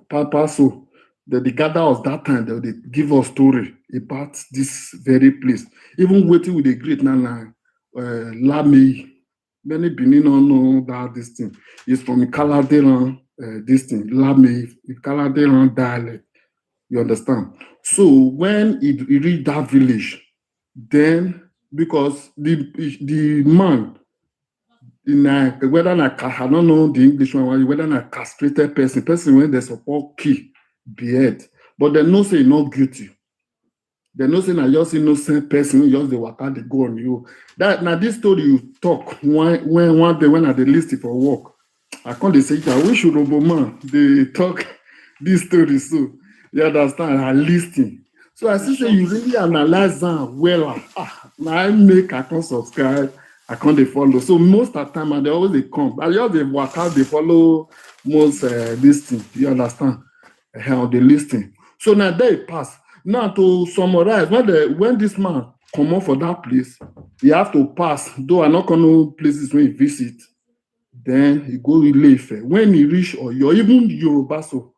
Papa, so they gather us that time, they give us story about this very place. Even waiting with the great Nana Lame. Many Benin don't know that this thing is from Caladeran, this thing, Lame, Caladeran dialect. You understand? So when he reached that village, then because the man in whether I don't know the English one, whether a castrated person when they support key behead, but they know say not guilty. They know say na just innocent person who just the waka they go on you. That now this story you talk when one day when I dey list for work, I can't dey say I wish Urohbo man they talk this story so you understand I listing. So I see say you really analyze them well. Now I make I can subscribe, I can't they follow. So most of the time and they always they come. I just they work out they follow most this thing. You understand? How they listing. So now they pass. Now to summarize, when this man come up for that place, he have to pass. Though I not know places when he visit, then he go Ile-Ife. When he reach or even Yoruba so,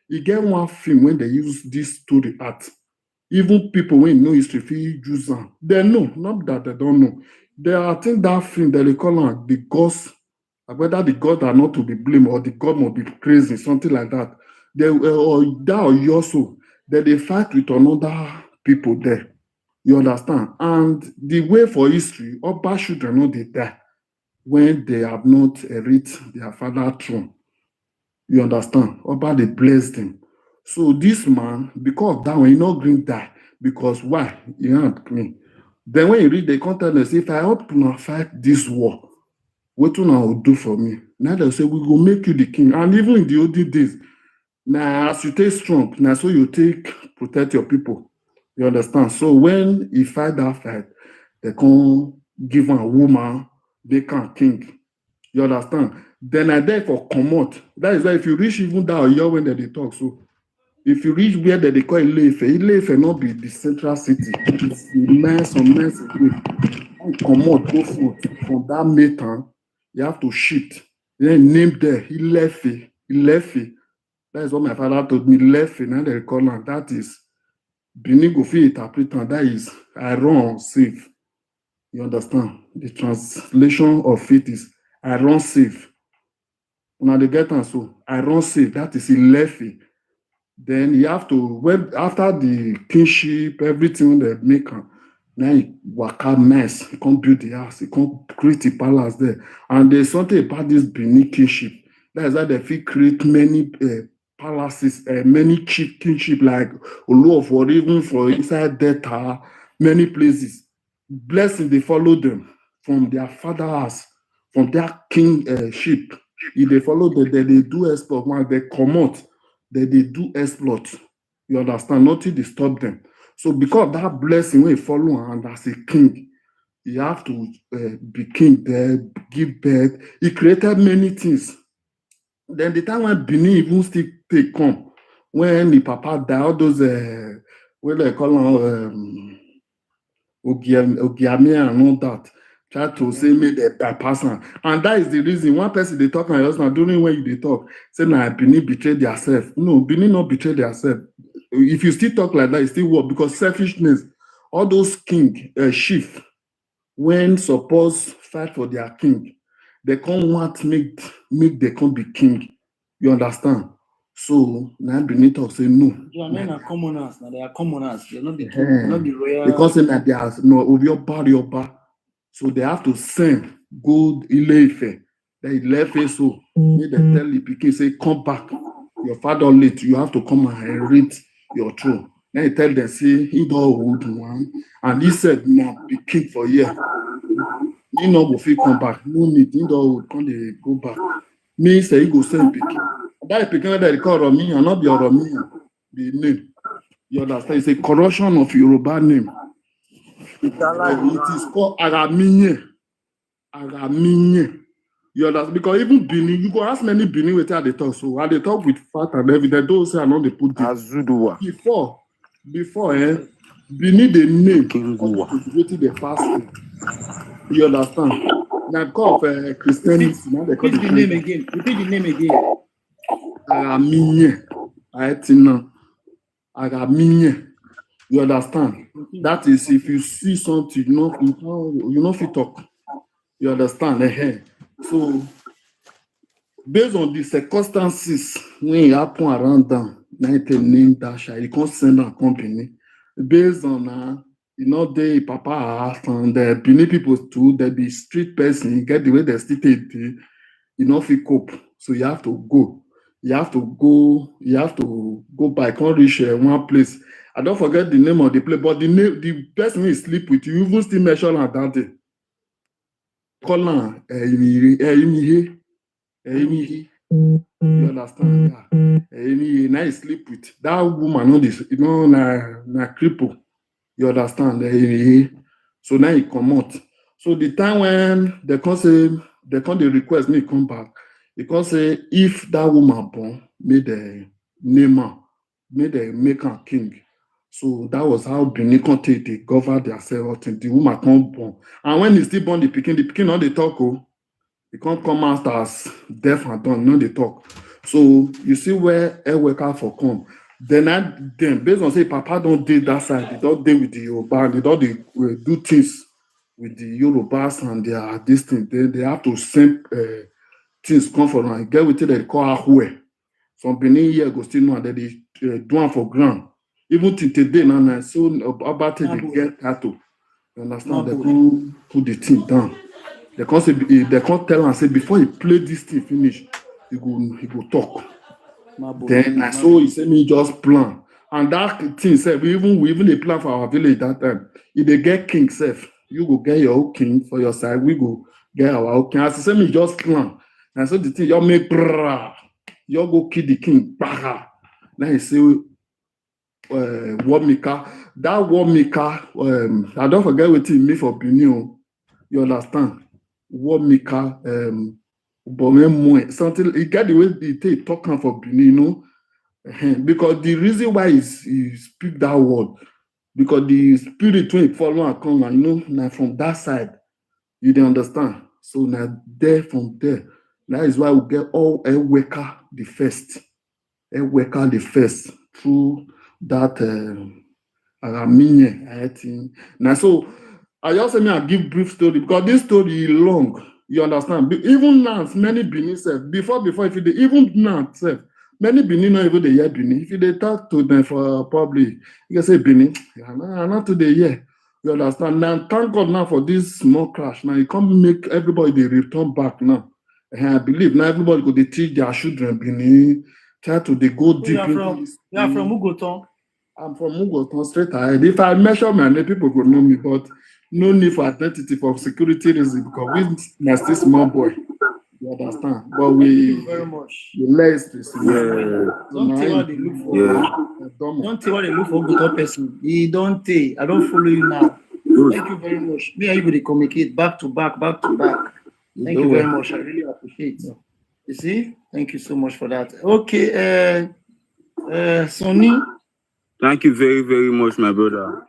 he get one film when they use this story at. Even people when know history fit use them. They know, not that they don't know. They are, I think that film that they call on the gods, whether the god are not to be blamed or the god must be crazy, something like that. They or that or you also that they fight with another people there. You understand? And the way for history, Oba children know they die when they have not reached their father throne. You understand? Oba they bless them. So this man, because of that one, he not green die. Because why? He not clean. Then when you read the content, they say, if I help to fight this war, what you will do for me? Now they say, we will make you the king. And even in the olden days, now as you take strong, now so you take protect your people. You understand? So when he fight that fight, they can give him a woman, they can king. You understand? Then I there for commot. That is why if you reach even that year when they talk, so if you reach where they call Ile-Ife, Ile-Ife not be the central city. It's immense away. Commot go from that meter, you have to shift. Then name there Ile-Ife. That is what my father told me. Ile-Ife, now they call it. That is Benin go fit interpret. That is I run safe. You understand? The translation of it is I run safe. Now they get and so I run safe. That is Ile-Ife. Then you have to when after the kingship, everything they make. Now he work out nice. He can't build the house. He can't create the palace there. And there's something about this Benin kingship. That is why they feel create many palaces, many kingship like Urohbo, or even for inside Delta, many places. Blessing they follow them from their father house, from their kingship. If they follow them, they do exploit. When they come out, they do exploit. You understand? Nothing to stop them. So because that blessing when you follow and as a king, you have to be king there, give birth. He created many things. Then the time when Benin even still take come, when the papa died, all those what they call them Ogiame and all that, try to say me they bypass am. And that is the reason one person they talk and husband during when they talk, say na Benin betrayed themselves. No, Benin not betrayed themselves. If you still talk like that, it still work because selfishness, all those king, chief, when suppose fight for their king, they can't want make they can't be king. You understand? So now Benin talk say no. Yeah, men are commoners. Now they are commoners. They're not the king, not the royal. Because that they are no Oba. So they have to send go Ile-Ife. Then Ile-Ife so they tell the pikin say come back. Your father late, you have to come and inherit your throne. Then he tell them, say, he don't old one. And he said, no, be king for year. He no go fit come back. No need, he don't old, come they go back. Me say, he go send pikin. That pikin that they call Oromiyan, not be Oromiyan, the name. You understand? It's a corruption of Yoruba name. It is called Araminye. You understand? Because even Benin, you go ask many Benin where they talk. So and they talk with fact and evidence. Those say I know they put this. Before, Benin the name waiting the fasting. You understand? Now call of Christianity. Now they call Repeat the name again. Repeat the name again. ara minye. I think ara minye. You understand? That is if you see something, you know fit talk. You understand? So based on the circumstances when it happen around them, na it name that child, you can't send am come Benin. Based on dey papa house and the Benin people too, they be street person, get the way they still take dey, you no fit cope. So you have to go. You have to go by, come reach one place. I don't forget the name of the place, but the person wey sleep with you even still mention am that day. Call am Eyimihe. You understand? Yeah. Now you sleep with that woman, no dey, na cripple. You understand? So now he comot. So the time when they come dey request me come back, they come say if that woman born, make dem name am, make dem make am king. So that was how Benin come take dey govern theirself until the woman come born. And when he still born the pikin no dey talk o. He can't come out as deaf and dumb, no dey talk. So you see where Eweka for come. Then based on say papa don dey that side, they don dey with the Yoruba, they don dey do things with the Yorubas and their this thing. They have to send things come for am. Get wetin dem dey call ahue. Some Benin here go still know, and dem dey do am for ground. Even till today now, so Obate dey get cattle. You understand? They come put the thing down. They can't tell am say before he play this thing finish, he go talk. Then so he say me just plan. And that thing sef, we even dey plan for our village that time. If they get king sef, you go get your own king for your side, we go get our own king. As he say me just plan. And so the thing you make brrrr, you go kill the king. Brrrr. Now he say war maker. That war maker, I don't forget what he mean for Benin. You understand? War maker, something. He get the way he take talk am for Benin, because the reason why he speak that word, because the spirit when he follow am come, and na from that side, you dey understand. So na there from there, that is why we get all Eweka the first, through that Araminye, I think. Now so I just say me I give brief story because this story is long. You understand? Even now, many Benin self, before if you even now self, many Benin not even dey hear Benin. If you dey talk to them for public, you can say Benin, I'm not today here. You understand? Now thank God now for this small crash. Now it can't make everybody dey return back now. I believe now everybody go dey teach their children Benin, try to dey go deep. You are from Ugoton? I'm from Ugoton, straight ahead. If I measure my name, people go know me, but no need for identity for security reasons because we are still small boy. You understand? But Thank you very much. the less is Don't tell what they look for. Don't tell what they look for Ugoton person. He don't tell. I don't follow you now. Thank you very much. Me and you will communicate back to back. Thank you very much. I really appreciate it. You see? Thank you so much for that. Okay, Sonny. Thank you very, very much, my brother.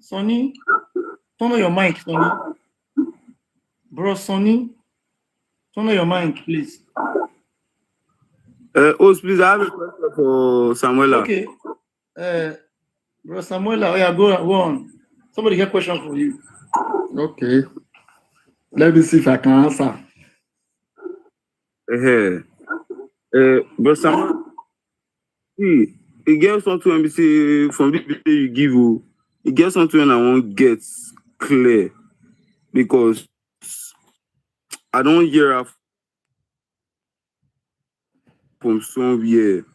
Sonny, turn on your mic, Sonny. Bro, Sonny, turn on your mic, please. Host, please, I have a question for Samuela. Okay. Bro, Samuela, oh yeah, go on. Somebody get question for you. Okay. Let me see if I can answer. Bro, Samuel, see, it gets something when we say from the video you give you, it gets something when I want get clear because I don't hear from somewhere.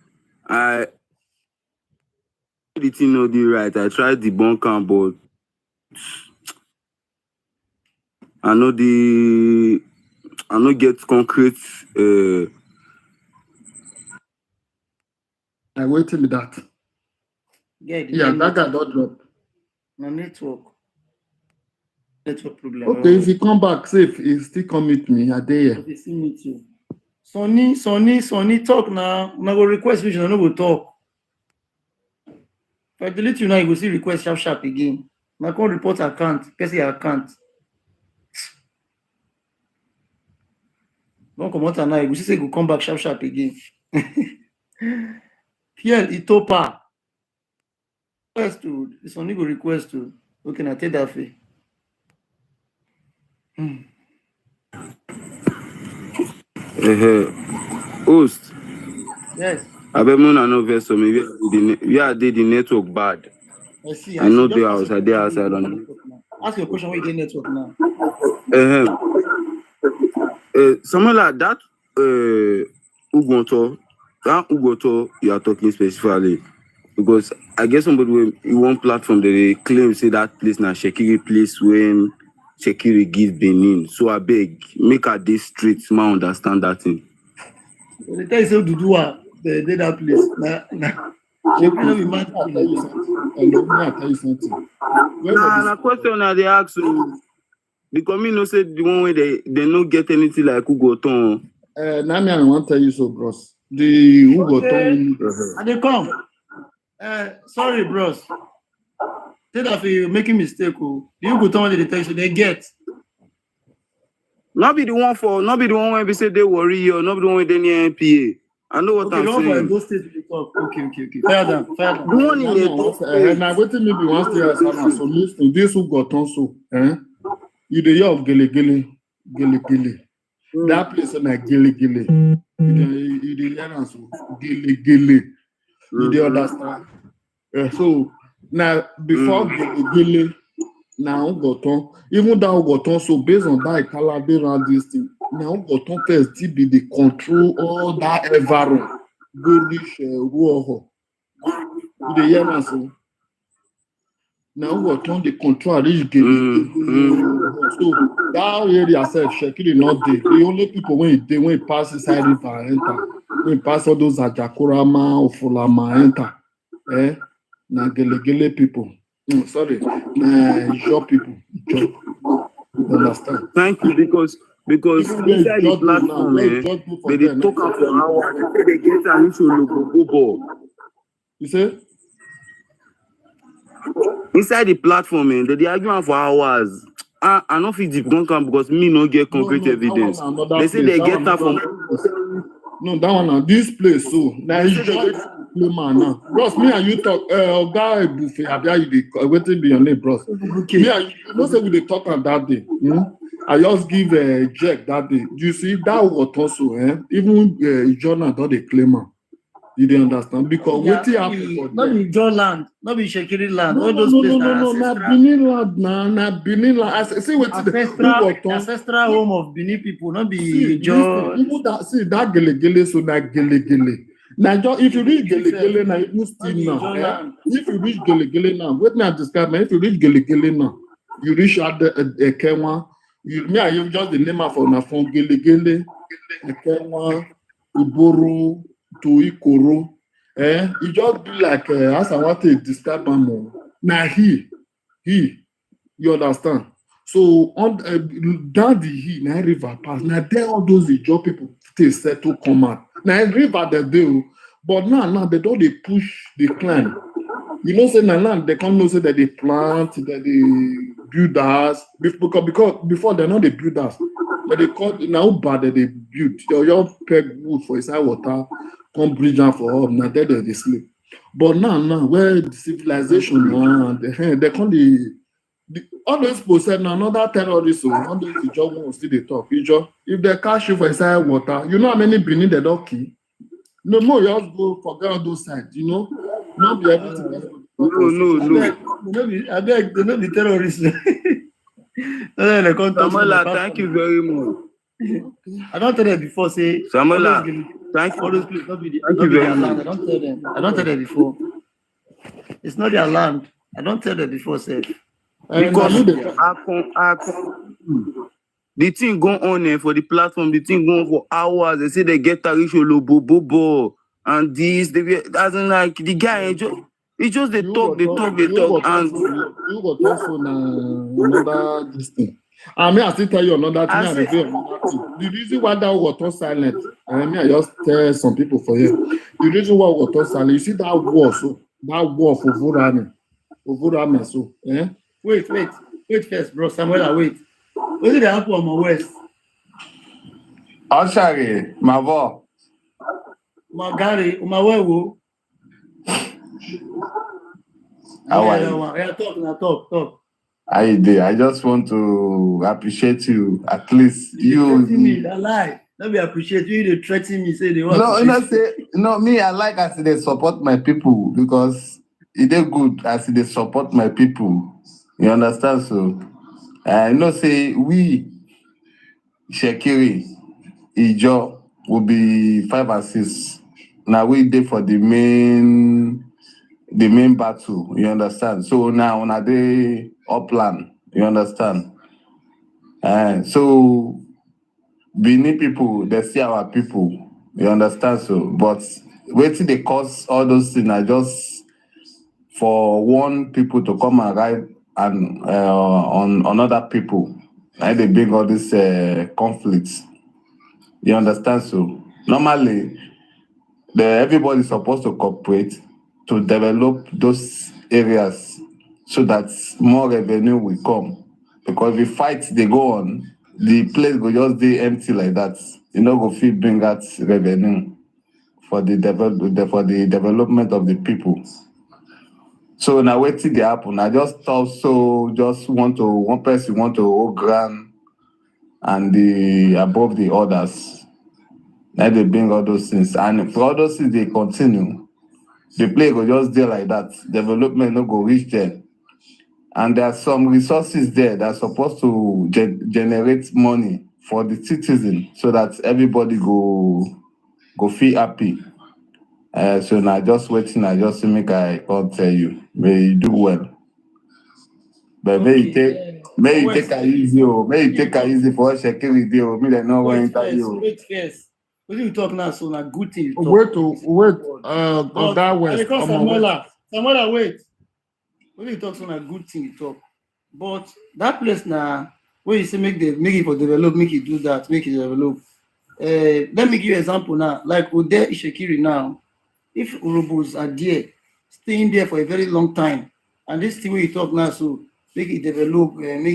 I the thing not the right. I tried debunk am, but I no get concrete. I waiting with that. Yeah, that guy don't drop. No network. Network problem. Okay, if he come back safe, he still come meet me. I dare. He still meet you. Sonny, talk now. I go request vision. I no go talk. If I delete you now, you go see request sharp again. I can't report account. Person account. Don't come out now. You go see say go come back sharp again. Pierre Itopa. Request to this one go request to. Okay, now take that fee. Host. Yes. I bet more no verse so maybe the network bad. I see. I know the house. I did outside on. Ask your question when you get network now. Someone like that. Ugonto, you are talking specifically because I guess somebody will in one platform they claim say that place now Shekiri place when Shekiri give Benin. So I beg make a day straight, man understand that thing. They tell you so to do they did that place. Nah. I'll tell you something. Nah, question I they ask you because me no say the one way they no get anything like Ugoton. Nami, I want to tell you so, bros. The Ugoton. And they come. Sorry, bros. Say that you're making mistake. The Ugoton they tell you they get. Not be the one when we say they worry or not be the one with any NPA. I know what I'm saying. Okay, state to talk. Okay. Fair down. The one in the now waiting maybe one stay as so listen. This Ugoton so, you the year of gele. That place na gele. You the hear so gele. You dey understand? So now before gele. Now Ugoton, even that Ugoton, so based on that Ikalabe around this thing, now Ugoton first to be the control all that environment. Go reach Urohbo. You dey hear me so? Now Ugoton the control reach Gele. So that area self Shekiri not there. The only people when it pass inside river enter. When it pass all those Ajakurama, Ofulama enter. Now Gele people. Sorry, shop people. You understand? Thank you because inside the platform, they talk for hours. They get an issue logo. You say? Inside the platform, they argue for hours. I don't feel deep don't come because me no get concrete evidence. They say they get that from. No, that one now. This place so now you just man now. Bros, me and you talk. Guy buffet. Abia you dey waiting be your name, bros. Okay. Me and you know say we dey talk on that day. I just give a check that day. You see that was also even Jonah don't dey claim am. You dey understand because wetin happen for not be John land, not be Shekiri land. All those places. No. Na Benin land na Benin land. I say wetin ancestral home of Benin people, not be John. See that gele so na gele. Now just if you reach gele now, you still now. If you reach gele now, wait me I describe. If you reach gele now, you reach at the Ekenwa. You just the name of na from gele Ekenwa, Iboro. To Ikoro, it just be like as I want to describe him. Now you understand? So on down the now river pass. Now there all those job people they settle come out. Now river they do, but now they don't they push the climb. You know say now they come know say that they plant, that they build house because before they know they build house. But they call now bad that they build. Your peg wood for inside water. Come bridge down for up, now there they sleep. But now, where the civilization now, they come all those people said now another terrorist, so all those the job won't still they talk. If they catch you for inside water, you know how many Benin they don't kill? No, you just go forget all those sides, you know. Not be everything. No. I beg, they know the terrorists. Samuela, thank you very much. I don't tell them before, say Samuela, thank you. All those places not be their land. I don't tell them. I don't tell them before. It's not their land. I don't tell them before, say. Because the thing go on for the platform, the thing go on for hours. They say they get Tarisho Bobo and this. As in like the guy he just they talk, and you got also another this thing. I mean, I still tell you another thing. The reason why that was silent, I just tell some people for you. The reason why was silent, you see that war, so that war for Vurame, so Wait first, bro. Samuel, wait. What did happen on my west? Ashari, my boy. Magari, Umawewo. Talk. I just want to appreciate you. At least you me, I lie. Let me appreciate you. They threaten me, say they want me, I like as they support my people because it is good as they support my people. You understand? So I say we Shekiri, Ijo will be 5 and 6. Now we there for the main battle. You understand? So now on a day upland. You understand? So Benin people, they see our people. You understand? So, but waiting they cause all those things are just for one people to come and ride and on other people. And they bring all these conflicts. You understand? So normally, everybody is supposed to cooperate to develop those areas so that more revenue will come. Because if fights they go on, the place will just be empty like that. You know, go fit bring out revenue for the development of the people. So now waiting they happen. I just also one person want to hold ground and the above the others. Now they bring all those things. And for all those things they continue, the play go just there like that. Development no go reach there. And there are some resources there that are supposed to generate money for the citizen so that everybody go feel happy. So now just waiting, I just make I can't tell you. May you do well. But may you take it easy, may you take it easy for us security, or me they know when interview. Wait first. What do you talk now? So na good thing. Wait. On that West. Samuela, wait. When you talk so na good thing you talk. But that place now, where you say make it for develop, make it do that, make it develop. Let me give you an example now. Like Ode Ishekiri now, if Urobos are there, staying there for a very long time, and this thing where you talk now, so make it develop, and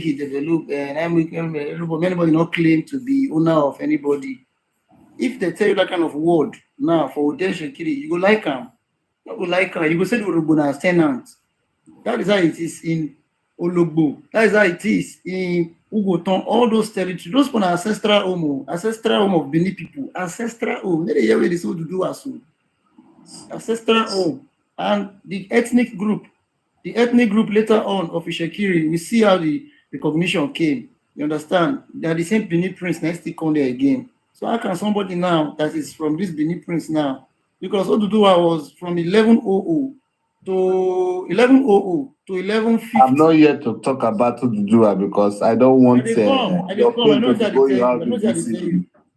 anybody not claim to be owner of anybody. If they tell you that kind of word now for Ode Ishekiri, you go like them. You go like them. You go say the Urohbo as tenant. That is how it is in Urohbo. That is how it is in Ugoton. All those territories, those for ancestral home of Benin people. Ancestral home. They hear where they say to do as well. Ancestral home. And the ethnic group later on of Ishekiri, we see how the recognition came. You understand? They are the same Benin Prince next to come there again. So how can somebody now that is from this Benin Prince now? Because Oduduwa was from 1100 to 1150. I'm not here to talk about Oduduwa because I don't want I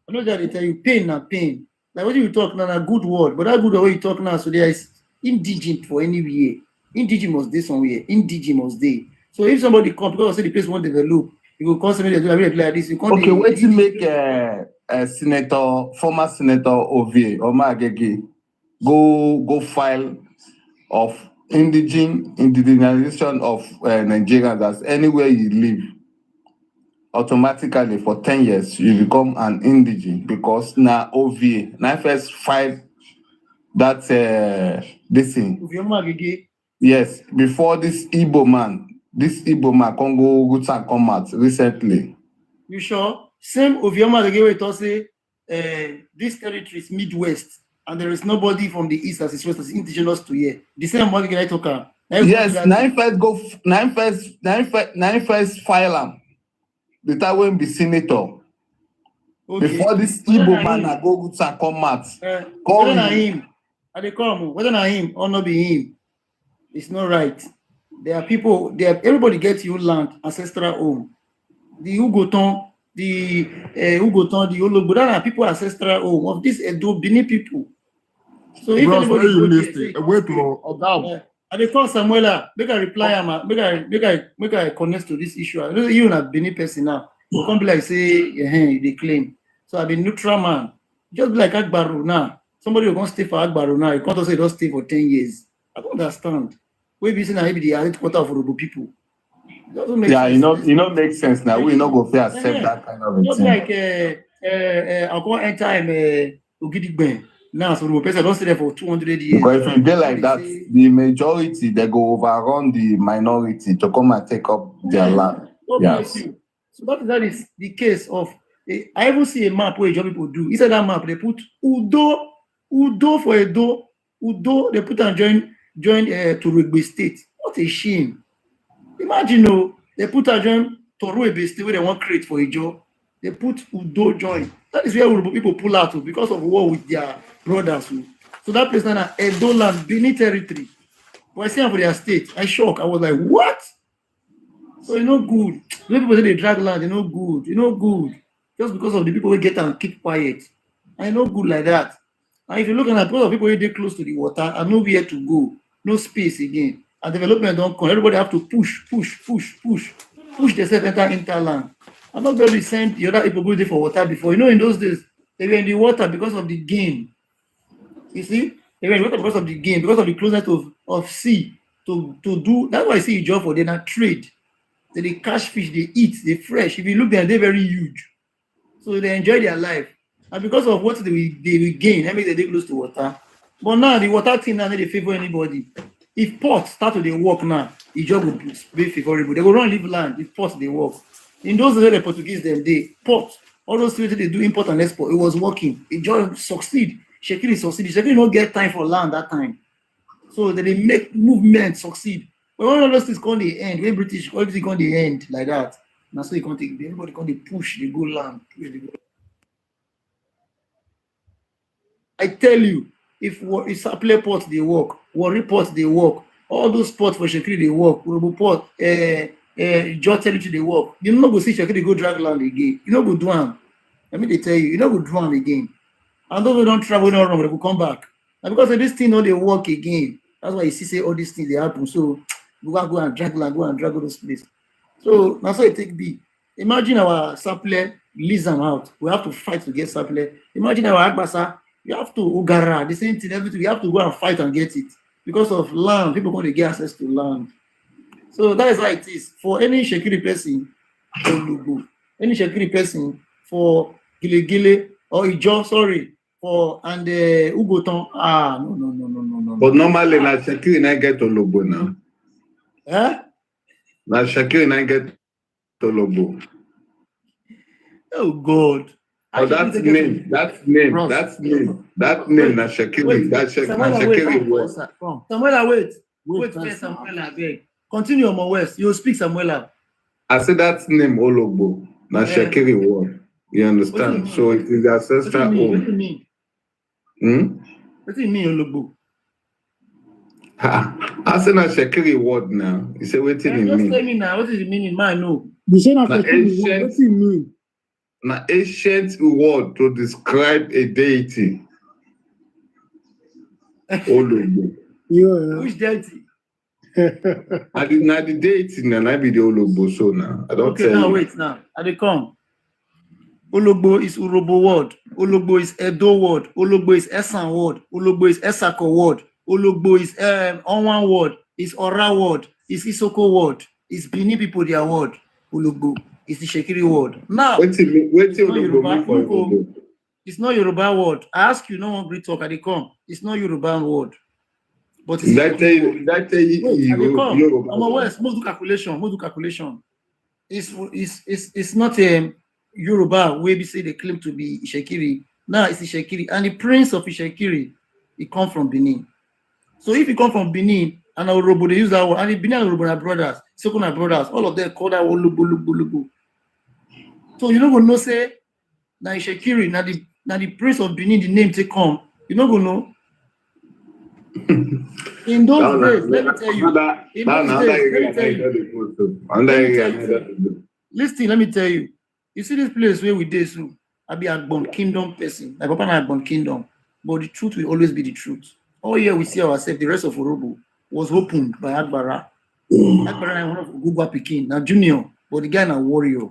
know that they tell you pain na pain. Like what you talk now, a good word, but that good way you talk now, so there is indigent for anywhere. Indigent must be somewhere. Indigent must be. So if somebody comes because say the place won't develop, you will call somebody to do like this. You can't okay, wait to make former senator Ovie Omagege go file of indigenization of Nigerians as anywhere you live. Automatically for 10 years you become an indigene because now OVA now first file that this thing. Yes, before this Igbo man Congo Roots and come out recently. You sure? Same Ovioma the way to say this territory is Midwest and there is nobody from the east as it's as indigenous to here. The same one I talk. Yes, nine first file am. The time when be senator. Okay. Before this Igbo man go Roots and come out. Whether na him, whether na him or not be him, it's not right. There are people, everybody gets your land, ancestral home. The Ugoton, the Urohbo, that are people ancestral home of this Edo Benin people. So if anybody I call Samuela, make I reply make I connect to this issue. I know you not Benin person now. You can't be like say they claim. So I've been neutral man. Just be like Agbaru now. Somebody who gonna stay for Agbaru now, you can't say don't stay for 10 years. I don't understand. We be saying maybe the headquarters of Urohbo people. Sense. You know makes sense now. We not go fair accept that kind of thing. Just like I go enter Ogidigben. Now, so the person don't stay there for 200 years. But if you be like that, the majority they go overrun the minority to come and take up their land. God bless Yes. you. So that is the case of. I even see a map where job people do. Inside that map, they put Udo for Edo. Udo, they put and join to Rugby State. What a shame. Imagine, they put and join to Rugby State where they want create for a job. They put Udo join. That is where Urohbo people pull out because of war with their brothers. So that place now, Edo land, Benin territory. When I see them for their state, I shocked. I was like, what? So you know good. When people say they drag land, you know good. You know good. Just because of the people who get and keep quiet. I know good like that. And if you're looking at because of people who get close to the water and nowhere to go, no space again. And development don't come. Everybody have to push themselves enter interland. I'm not going to send the other people go there for water before. You know, in those days, they were in the water because of the game. You see? They were in the water because of the game, because of the closeness of sea to do. That's why I see a job for them, not trade. They catch fish, they eat, they fresh. If you look there, they're very huge. So they enjoy their life. And because of what they will gain, that means they close to water. But now the water thing now they favor anybody. If ports start to they work now, the job will be favorable. They will run leave land if ports they work. In those days, the Portuguese they port, all those things they do import and export, it was working. It just succeed. Shekiri succeed. Shekiri don't get time for land that time. So they make movement succeed. But one of those things come the end, when British everything come the end like that. Now so you can't take everybody come they push, they go land. I tell you, if supply ports they work, Warri ports they work, all those ports for Shekiri they work, Urohbo port, George territory they work. You not go see Shekiri go drag land again. You not go do them. Let me tell you, you not go do them again. And those who don't travel no wrong, they will come back. And because of this thing, no, they work again. That's why you see say all these things they happen. So we gotta go and drag land, go and drag all those places. So that's why it take B. Imagine our supply lease them out. We have to fight to get supply. Imagine our Agbasa, you have to Ugara, the same thing, everything. We have to go and fight and get it because of land. People want to get access to land. So that is why it is for any Shekiri person for Urohbo, any Shekiri person for Gile or Ijo, sorry, for and Ugoton. No. But normally, na Shekiri na get Urohbo now. Eh? Na Shekiri na get Urohbo. Oh God. But that's name, na Shekiri. That's Shekiri word. Samuela, wait first, Samuela, beg. Continue on my west. You speak Samuela. I said that's name Urohbo, na Shekiri word. You understand? So it is the ancestral home. What do you mean? What do you mean, Urohbo? I said na Shekiri word now. You say what do you mean? Just tell me now. What is the meaning? Man, no. The same as Shekiri, what do you mean? An ancient word to describe a deity. Urohbo. Yeah. Which deity? Now the deity now I be the Urohbo so now. I don't Okay, tell now you. wait now. I dey come. Urohbo is Urohbo word. Urohbo is Edo word. Urohbo is Esan word. Urohbo is Esako word. Urohbo is Onwan word. Is Ora word. Is Isoko word. Is Benin people their word. Urohbo is the Shekiri word. Now, Wait till Yoruba. Urohbo mean for Urohbo. It's not Yoruba word. I ask you, no one great talk. I dey come. It's not Yoruba word. But it's That tell you I dey come. Yoruba. I'm West. Most do calculation. It's not Yoruba where we say they claim to be Ishekiri. Now it's Ishekiri. And the prince of Ishekiri, he come from Benin. So if he come from Benin and Urohbo, they use that word. And the Benin and Urohbo are brothers. Sokun are brothers. All of them call that word Lubu. So you don't go know say na Ishekiri, na the prince of Benin, the name take come. You don't go know. In those days, let me tell you. Listen, let me tell you. You see this place where we did so, I be Agbon Kingdom person. Like Papa na Agbon Kingdom. But the truth will always be the truth. All year we see ourselves, the rest of Urohbo was opened by Agbara. Agbara is one of Gugwa Pikin, now junior, but the guy na warrior.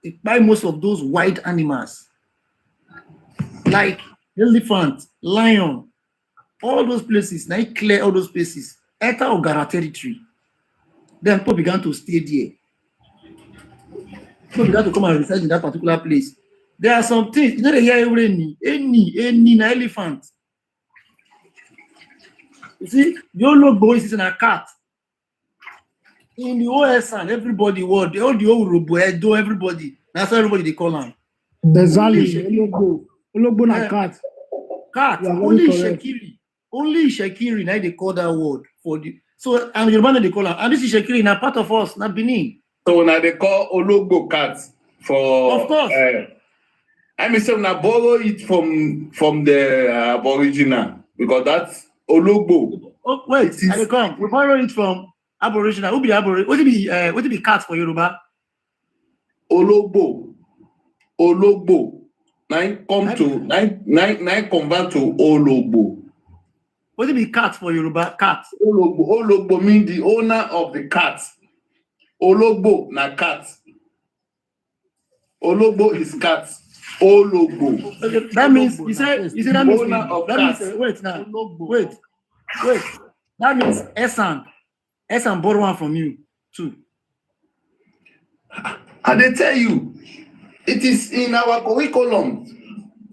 It buy most of those wild animals. Like elephant, lion, all those places. Now he clear all those places. Enter Ogara territory. Then people began to stay there. People began to come and reside in that particular place. There are some things, you know, they hear any na elephant. You see, the Urohbo is in a cat. In the OSN, everybody, all the Urohbo, Edo, everybody. That's how everybody they call him. Exactly. Urohbo na cat. Cat. You are very Only correct. Shekiri, now they call that word for the. So, and Yoruba they call him. And this is Shekiri, now part of us, not Benin. So now they call Urohbo cat for. Of course. I mean, so now borrow it from the Aboriginal because that's Urohbo. Oh, wait, I will come. We borrow it from Aboriginal. Who be Aboriginal? What it be cat for Yoruba? Urohbo. Nine convert to Urohbo. What it be cat for Yoruba? Cat. Urohbo means the owner of the cat. Urohbo na cat. Urohbo is cat. Urohbo. Okay, that means you say that means Owner of that cat. means wait now. Wait. That means Esan borrow one from you too. And they tell you, it is in our curriculum.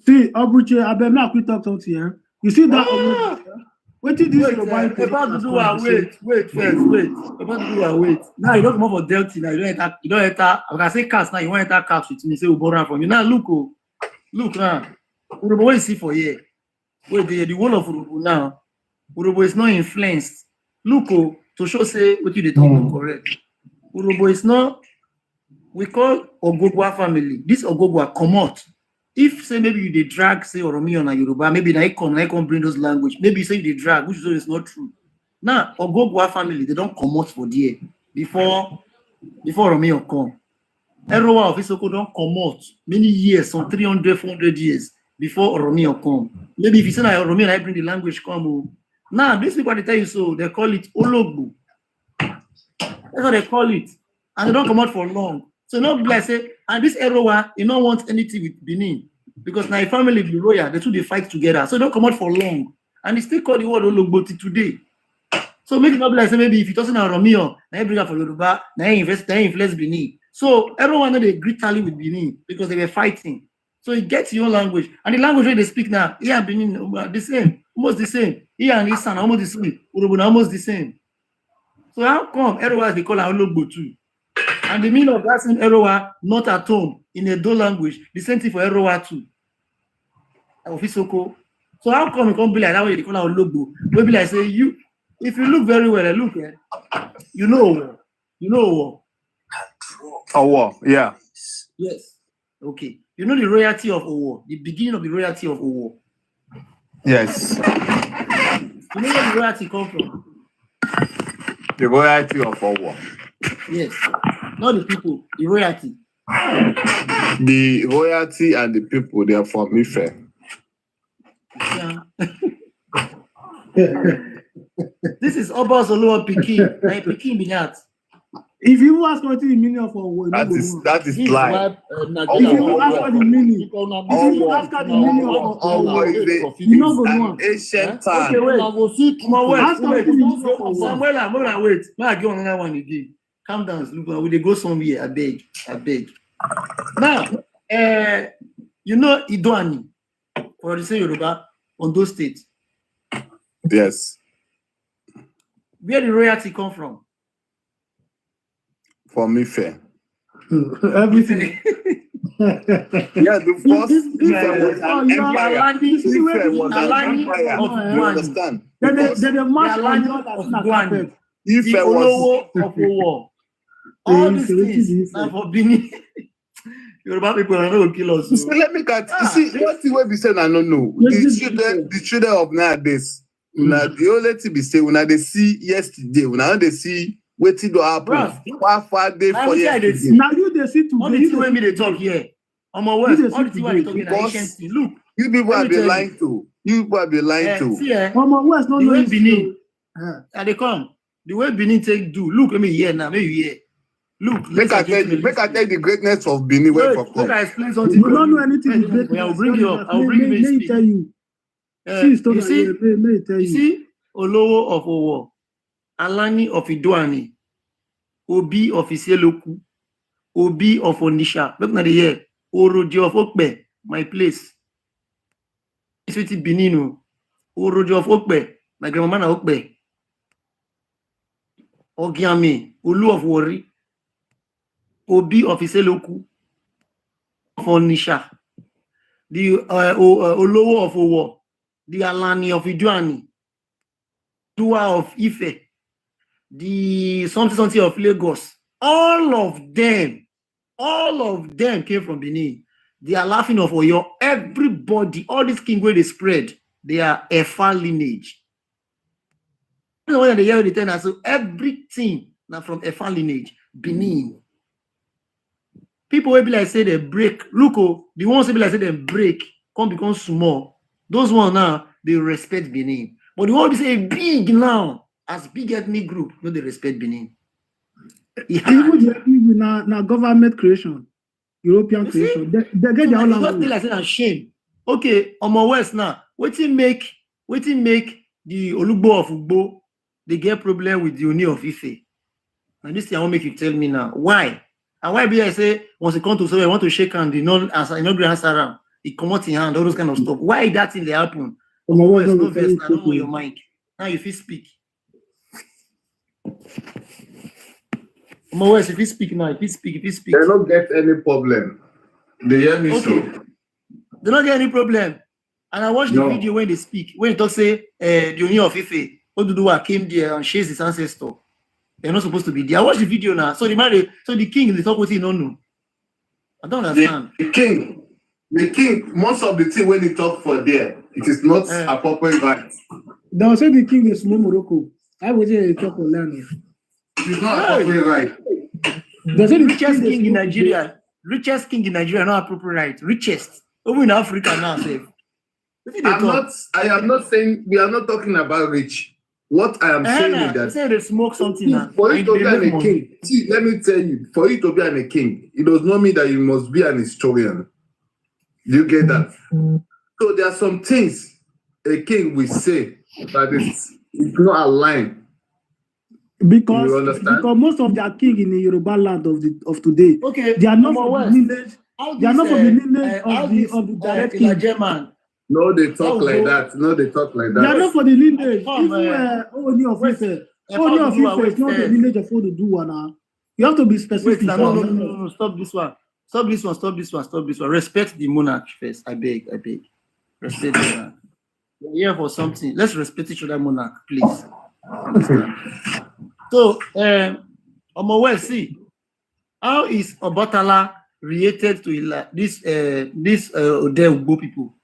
See, Abuche, I better not quit talk to you. You see that? What did this About to do wait first. About to do wait. Now you don't come up for Delta. Now you don't enter. I can say cast now. You want to enter cast with me? Say we borrow from you. Now look now. Urohbo, what you see for here? Wait, the whole of Urohbo now. Urohbo is not influenced. Look, to show say what you they talk about correct. Urohbo is not. We call Ogogwa family. This Ogogwa come out. If say maybe you they drag say Oromi or Yoruba, maybe I can bring those language. Maybe you say they drag, which is not true. Now Ogogwa family they don't come out for there before Oromi come. Erowa of Isoko don't come out many years, some 300, 400 years before Oromi come. Maybe if you say that Oromi and I bring the language come. Now these people they tell you so they call it Urohbo. That's what they call it, and they don't come out for long. So not be like say, and this Erowa, you don't want anything with Benin because now family be royal, the two they fight together. So don't come out for long, and they still call the word Urohbo today. So make it not be like say maybe if you talking about Romeo, now you bring up for Yoruba, now you influence Benin. So everyone know they agree tally with Benin because they were fighting. So it gets your language, and the language where they speak now, here and Benin the same, almost the same. Here and Isan almost the same. Urohbo almost the same. So how come Erowa they call Urohbo too? And the meaning of that same Erowa not at home in a Do language, the same thing for Erowa too. Ofisoko. So how come it can't be like that way they call Urohbo? Maybe like say you, if you look very well, look, you know. Owo, yeah. Yes. Okay. You know the royalty of Owo, the beginning of the royalty of Owo. Yes. You know where the royalty come from? The royalty of Owo. Yes. Not the people, the royalty. The royalty and the people, they are from Ife. Yeah. This is Oba Solo Pikin. Like Pikin Binyat. If you ask what the meaning of Owo, That is lie. If you ask what the meaning, if you ask what the meaning of Owo is you know go an know. ancient Okay, time. wait. Ask what the meaning of Owo. Samuel, wait. May I get on another one again? Calm down, look. We dey go somewhere. I beg. Now, you know Idoani for the same Yoruba on those states. Yes. Where the royalty come from? From Ife. Everything. Yeah, the first Ife was an empire. Ife was an empire. You understand? They're much land on of that Guan. carpet. Ife The was Urohbo of Owo. All these So what is things this? now for Benin. Yoruba people are not going to kill us. you see, let me cut. You see, what the way be saying, I don't know. The children of nowadays, una the only thing be say, una they see yesterday, una they see wetin do happen. Far day for yesterday. Now you they see All the today. thing wey me dey talk here. On my word, all the thing wey I dey talk here na ancient thing. Look, You people Let have me been tell lying to. You people have been lying to. see, Mama West not the way knowing Benin, and they come, the way Benin take do. Look, let me hear now. Maybe you hear. Look, Make I tell you the greatness of Benin where Wait, for make come. I explain something. You don't know anything. I will bring you up. I will bring you May speak. tell you. You see, May tell you you. see, Olowo of Owo, Alani of Idoani, Obi of Iseloku, Obi of Onisha. Look at the year. Orojo of Okpe, my place. It's with Benin. Orojo of Okpe, My grandma na Okbe. Ogiame, Olu of Wari, Obi of Iseloku, of Onisha, the Olowo of Owo, the Alani of Ijuani, Dua of Ife, the something of Lagos. All of them came from Benin. They are laughing of Oyo. Everybody, all these king where they spread, they are Efa lineage. When they hear the ten, so everything now from Efa lineage, Benin. People will be like say they break. Look, the ones will be like say they break, come become small. Those ones now they respect Benin. But the one who say big now, as big ethnic group, no, they respect Benin. Even now government creation, European creation, they get their own language. Just like saying shame. Okay, on my west now, waiting make the Olugbo of Ugbo, they get problem with the Oni of Ife. And this thing I want make you tell me now. Why? And why be I say once you come to somewhere, I want to shake hand, no answer around, it come out in hand, all those kind of stuff. Why that thing they happen? On my west, no verse, I don't know your mic. Now you feel speak. West, if you speak now, if you speak. They don't get any problem. They hear me so. They don't get any problem. And I watched the video when they speak. When they talk say the Oni of Ife, Oduduwa came there and chased his ancestor. They're not supposed to be there. I watched the video now. So the king, they talk with him, no. I don't understand. The king, most of the thing when he talk for there, it is not appropriate right. They will say the king is no Morocco. I would say they talk for land. It's not appropriate right. They say the richest king in Nigeria, not appropriate right. Richest. Over in Africa now, safe. I am not saying we are not talking about rich. What I am saying is that say they smoke something now. For you to be a king, see, let me tell you, for you to be a king, it does not mean that you must be an historian. Do you get that? So there are some things a king will say that it's not aligned. Because most of their king in the Yoruba land of today, they are not from the lineage. They are not from the lineage of the direct king. No, they talk like that. They are not for the lineage. Even Oni of Ife is not the lineage of Oduduwa now. You have to be specific. No. Stop this one. Respect the monarch first. I beg. Respect the monarch. We're here for something. Let's respect each other, monarch, please. So, on my way, see, how is Obatala related to this Ode Ugbo people?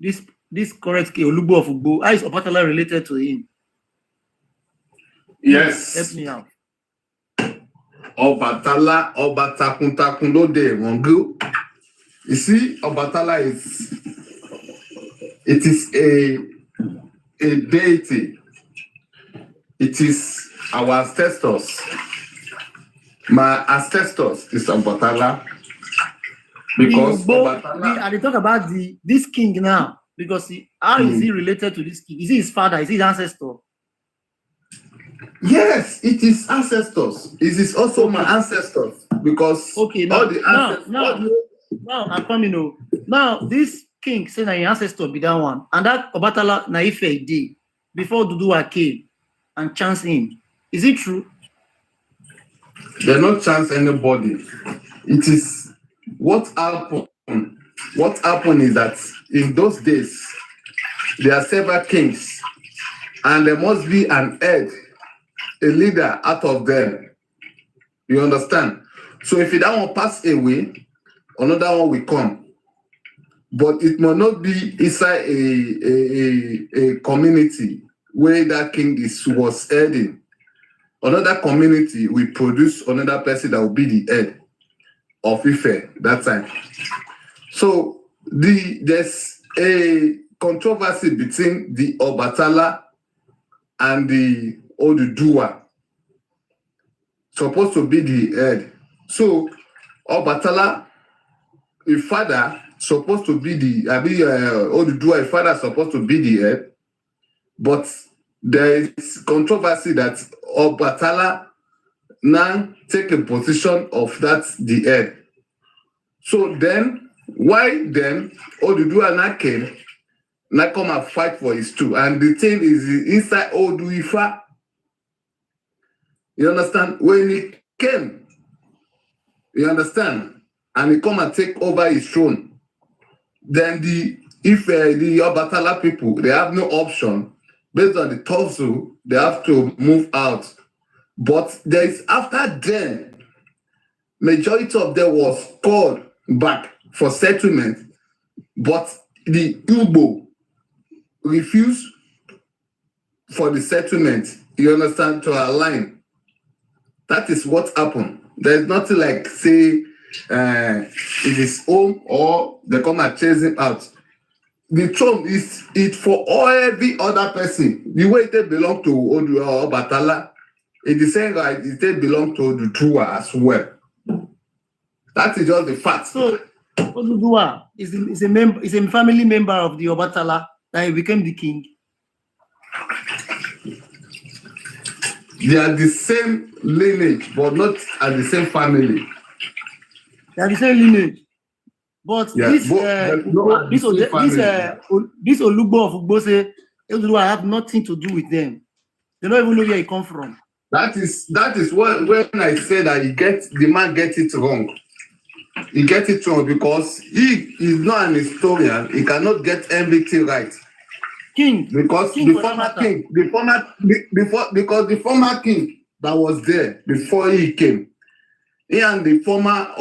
This correct Olugbo of Ugbo, how is Obatala related to him? Yes. Help me out. Obatala, Obatakuntakun Lode Wongu. You see, Obatala is a deity. It is our ancestors. My ancestors is Obatala. Because Obatala, they talk about this king now. Because how is he related to this king? Is he his father? Is he his ancestor? Yes, it is ancestors. It is also my ancestors. Because all the ancestors. Now I'm coming. Now this king say that your ancestor be that one. And that Obatala na Ife did before Oduduwa came and chance him. Is it true? They not chance anybody. It is what happened. What happened is that in those days there are several kings, and there must be an head, a leader out of them. You understand? So if that one pass away, another one will come. But it must not be inside a community where that king was heading. Another community will produce another person that will be the head of Ife that time. So there's a controversy between the Obatala and the Oduduwa, supposed to be the head. So Obatala, his father, supposed to be Oduduwa, his father, supposed to be the head. But there is controversy that Obatala now take a position of that the head. So then, why then Oduduwa now came Now come and fight for his two. And the thing is inside Oduifa. You understand? When he came, you understand? And he come and take over his throne. Then the Obatala people, they have no option. Based on the Tosu, they have to move out. But there is after then, majority of them was called back for settlement, but the Urohbo refused for the settlement, you understand, to align. That is what happened. There's nothing like say it is home or they come and chase him out. The throne is it for every other person. The way they belong to Odu or Batala, it is saying right, it belong to Oduduwa as well. That is just the fact. So Oduduwa is a family member of the Obatala that he became the king. They are the same lineage, but not at the same family. They are the same lineage. But yeah, this Urohbo of Ugbo say Oduduwa have nothing to do with them. They don't even know where he come from. That is what when I say that the man gets it wrong. He gets it wrong because he is not an historian. He cannot get everything right. King. Because king the former king that was there before he came, he and the former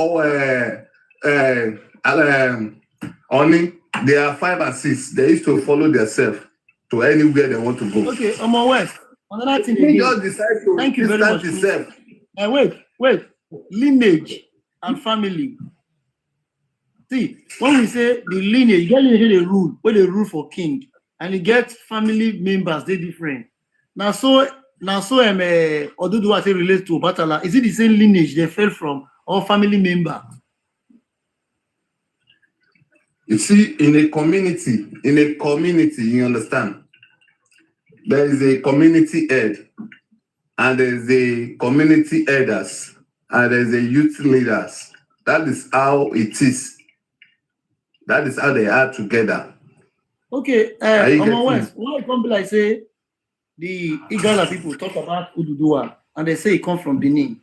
Oni, they are 5 and 6. They used to follow themselves to anywhere they want to go. Okay, West. Another thing He just decided to thank you very much. Himself. Wait. Lineage and family. See, when we say the lineage, you get lineage they rule, where they rule for king, and you get family members, they different. Now so Oduduwa say relates to Obatala. Is it the same lineage they fell from or family member? You see, in a community, you understand, there is a community head, and there is a community elders, and there is a youth leaders. That is how it is. That is how they are together. Okay, West, why come be like say the Igala people talk about Oduduwa and they say it come from Benin?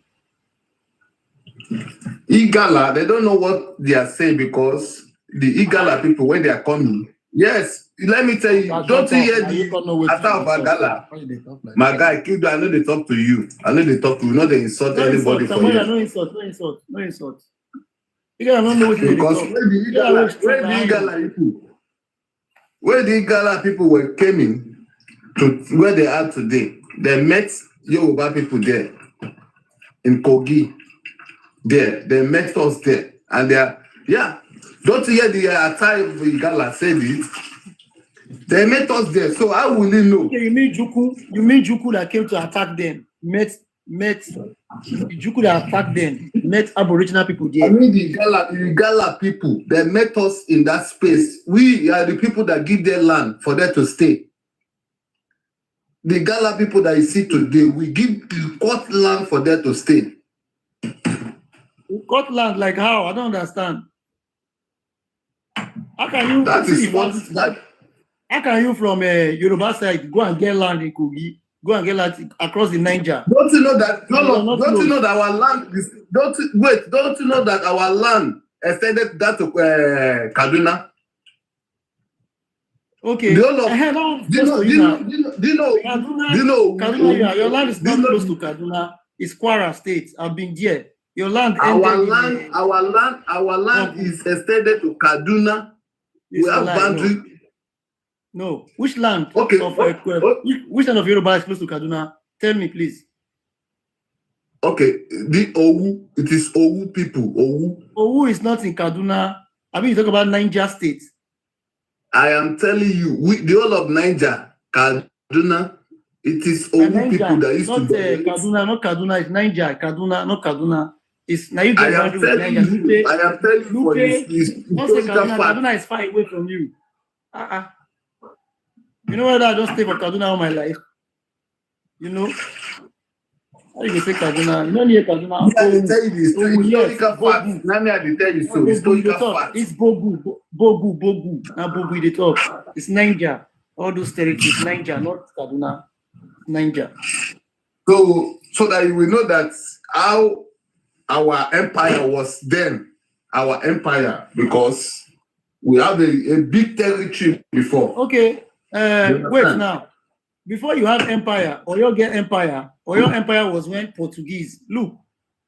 Igala, they don't know what they are saying because the Igala people, when they are coming, yes, let me tell you, don't you hear the attack of Agala? My guy, Kido, I know they talk to you. I know they talk to you. Not they insult anybody for you. No insult. You don't know what because where the Igala people were coming to where they are today, they met Yoruba people there in Kogi. They met us there, and they are Don't you hear the attack of Igala said it? They met us there, so how will you know? Okay, you mean Juku that came to attack them? Met Juku that attacked them, met Aboriginal people there. I mean the Igala people, they met us in that space. We are the people that give their land for them to stay. The Igala people that you see today, we give the court land for them to stay. Court land, like how? I don't understand. How can you? That is what. How can you from Yoruba side go and get land in Kogi? Go and get land across the Niger. Don't you know that? Don't you know that our land is? Don't you know that our land extended that to Kaduna? Okay. Do you know? Kaduna, your land is not close to Kaduna. It's Kwara State. I've been there. Your land. Our land is extended to Kaduna. We have boundary. No, which land? Okay. Which land of Yoruba is close to Kaduna? Tell me, please. Okay, the Owu, it is Owu people. Owu is not in Kaduna. I mean, you talk about Niger State. I am telling you, the whole of Niger, Kaduna, it is Owu people that used not, to Kaduna, not Kaduna, it's Niger. Kaduna, not Kaduna. It's now you get I am telling you for this Kaduna is far away from you. You know what? I just stay for Kaduna all my life. You know, You say Kaduna. No near Kaduna. I tell you this historical fact. Nami, I tell you so. Historical fact. It's Bogu. Now Bogu the top. It's Niger. All those territories, Niger, not Kaduna. Niger. So that you will know that how our empire was then, our empire, because we have a big territory before. Okay. Wait now. Before you have empire, or you get empire, or your empire was when Portuguese. Look,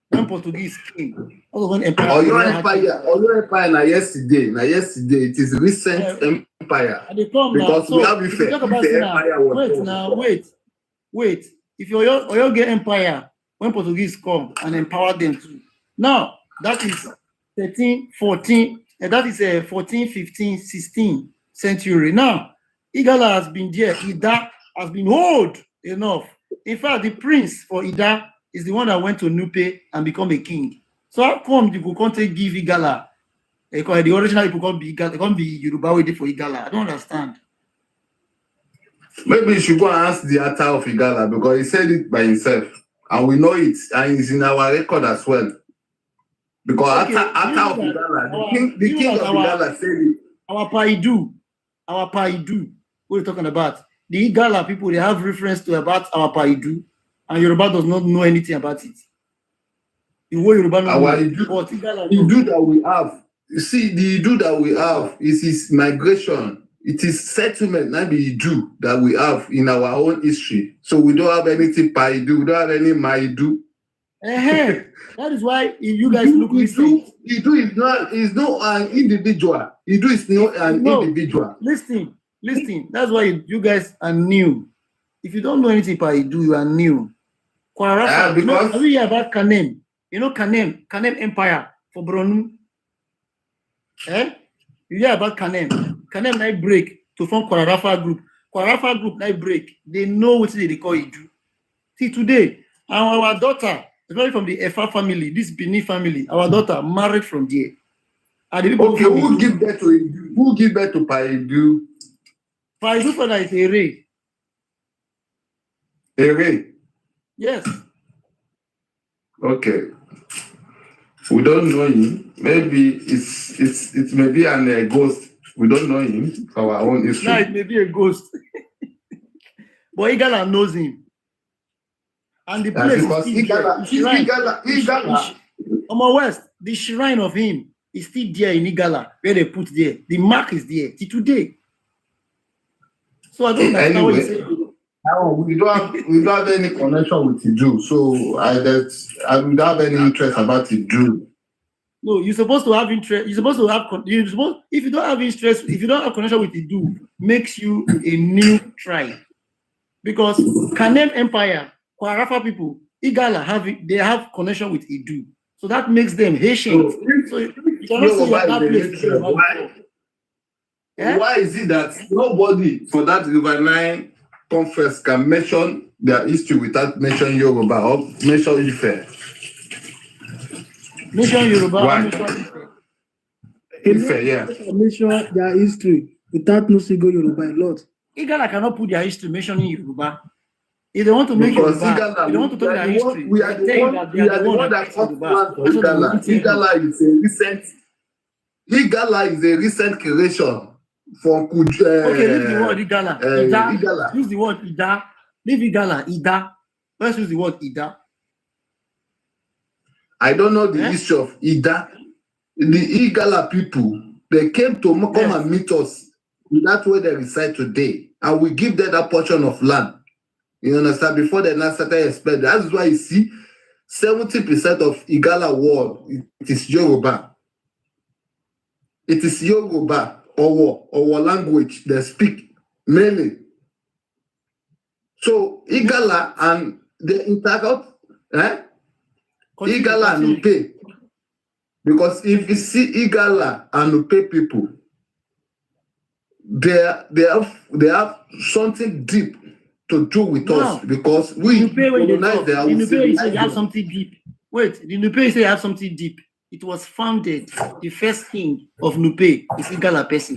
when Portuguese came. When empire. Or your empire na yesterday. It is recent empire. Because we have Ife empire was wait. If you get empire, when Portuguese come and empower them too. Now, that is 13, 14, and that is 14, 15, 16 century. Now, Igala has been there. Ida has been old enough. In fact, the prince for Ida is the one that went to Nupe and become a king. So how come you can't give Igala? The original people can't be Igala, they can't be Yoruba waiting for Igala. I don't understand. Maybe you should go and ask the author of Igala because he said it by himself. And we know it, and it's in our record as well. Because author of Igala, the king of Igala said it. Our Paidu, what are you talking about? The Igala people, they have reference to about our Paidu, and Yoruba does not know anything about it. The way Yoruba Idu that we have, you see, the Idu that we have is migration. It is settlement, not the Idu that we have in our own history. So we don't have anything Paidu, we don't have any Maidu. That is why you guys look Idu is not an individual. Idu is not an individual. Listen. That's why you guys are new. If you don't know anything about Idu, you are new. Because have you heard about Kanem? You know Kanem Empire for Bronu. You hear about Kanem? Kanem night break to form Kwarafa group. Kwarafa group night break. They know what they call Idu. See today, our daughter, especially from the Efa family, this Bini family, our daughter married from there. Okay, who give birth to Idu? Who give birth to Paidu? Paidu father is Ere. Ere? Yes. Okay. We don't know him. Maybe it may be an ghost. We don't know him. Our own history. No, it may be a ghost. But Igala knows him. And the place is Igala. West, the shrine of him is still there in Igala, where they put there. The mark is there till today. So I don't understand what you say. We don't have any connection with Idu, so I don't have any interest about Idu. No, you're supposed to have interest. If you don't have interest, if you don't have connection with Idu, makes you a new tribe. Because Kanem Empire, Kwarafa people, Igala have connection with Idu. So that makes them Haitians. So you cannot say that place. Why is it that nobody for that Riverine conference can mention their history without mentioning Yoruba or mention Ife? Mention Yoruba. Why? Ife, yeah. Mention their history without no single Yoruba a lot. Igala cannot put their history mentioning Yoruba. If they want to make Yoruba, if they want to talk their history, we are the one that fought for Igala. Igala is a recent creation from okay, leave the word Igala. Igala. Use the word Ida. Leave Igala. Ida. Let's use the word Ida. I don't know the history of Ida. The Igala people, they came to come and meet us. That's where they reside today. And we give them that portion of land. You understand? Before they now started expanding. That's why you see 70% of Igala world, it is Yoruba. It is Yoruba or language they speak mainly. So Igala and the interact, Igala and Nupe. Because if you see Igala and Nupe people, they have something deep to do with us because we colonize their own. The Nupe say they have something deep. Wait, the Nupe say they have something deep. It was founded, the first king of Nupe is Igala person.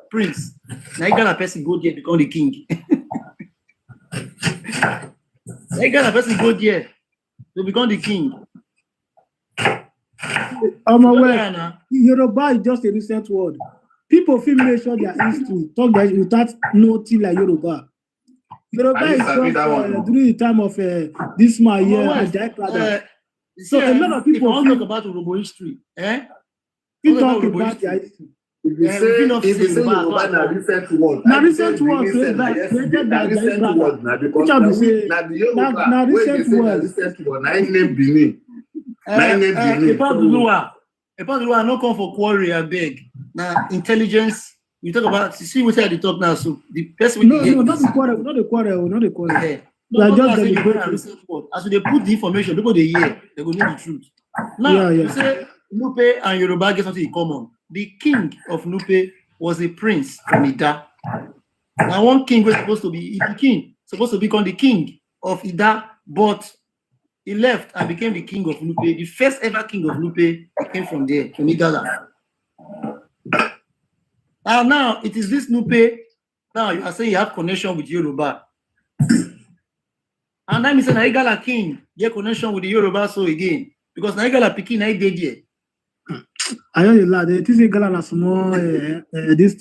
Prince. Now Igala person go there become the king. Igala person go there. to become the king. I'm aware. Yoruba is just a recent word. People feel mention their history, talk that without nothing like Yoruba. Yoruba is just during the time of this man here, so a lot of people talk about Urohbo history. We talk about their history. If you say Yoruba na recent word, na recent word created by recent word na because na the Yoruba wey dey say na recent word na im name Benin. Na im name Benin. Epa no come for quarry abeg. Na intelligence. You talk about see what I talk now. So the person not the quarrel. No, just the as they put the information, people they hear, they go know the truth. Now you say Nupe and Yoruba get something in common. The king of Nupe was a prince from Ida. Now one king was supposed to be the king, supposed to become the king of Ida, but he left and became the king of Nupe. The first ever king of Nupe came from there, from Igala. And now it is this Nupe. Now you are saying you have connection with Yoruba. And then he said, Igala king, get connection with the Yoruba so again. Because Igala Pekin, I did here. I know you lad. It is Igala na small this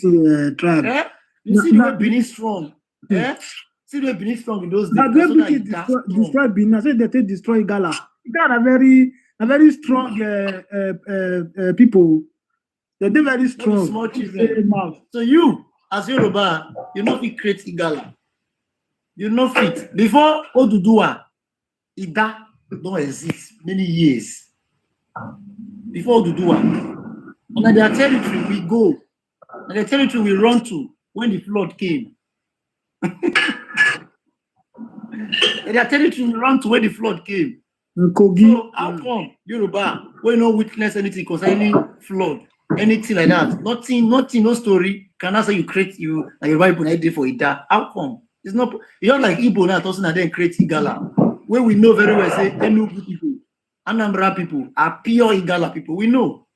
tribe. You see the way Benin strong. See the way Benin strong in those days. Now they destroy Benin. I said they destroy Igala. Igala are very strong people. They're very strong. Small children. So you, as Yoruba, you know we create Igala. You know fit. Before Oduduwa, Ida don't exist many years. Before Oduduwa. And at their territory we go. And the territory we run to when the flood came. And their territory we run to when the flood came. So how come Yoruba will not witness anything concerning flood? Anything like that? Nothing, no story. Can I say you create you and Yoruba people idea for Ida? How come? It's not like Igbo now tossing and then create Igala. Where we know very well, say Enugu people, Anambra people are pure Igala people. We know.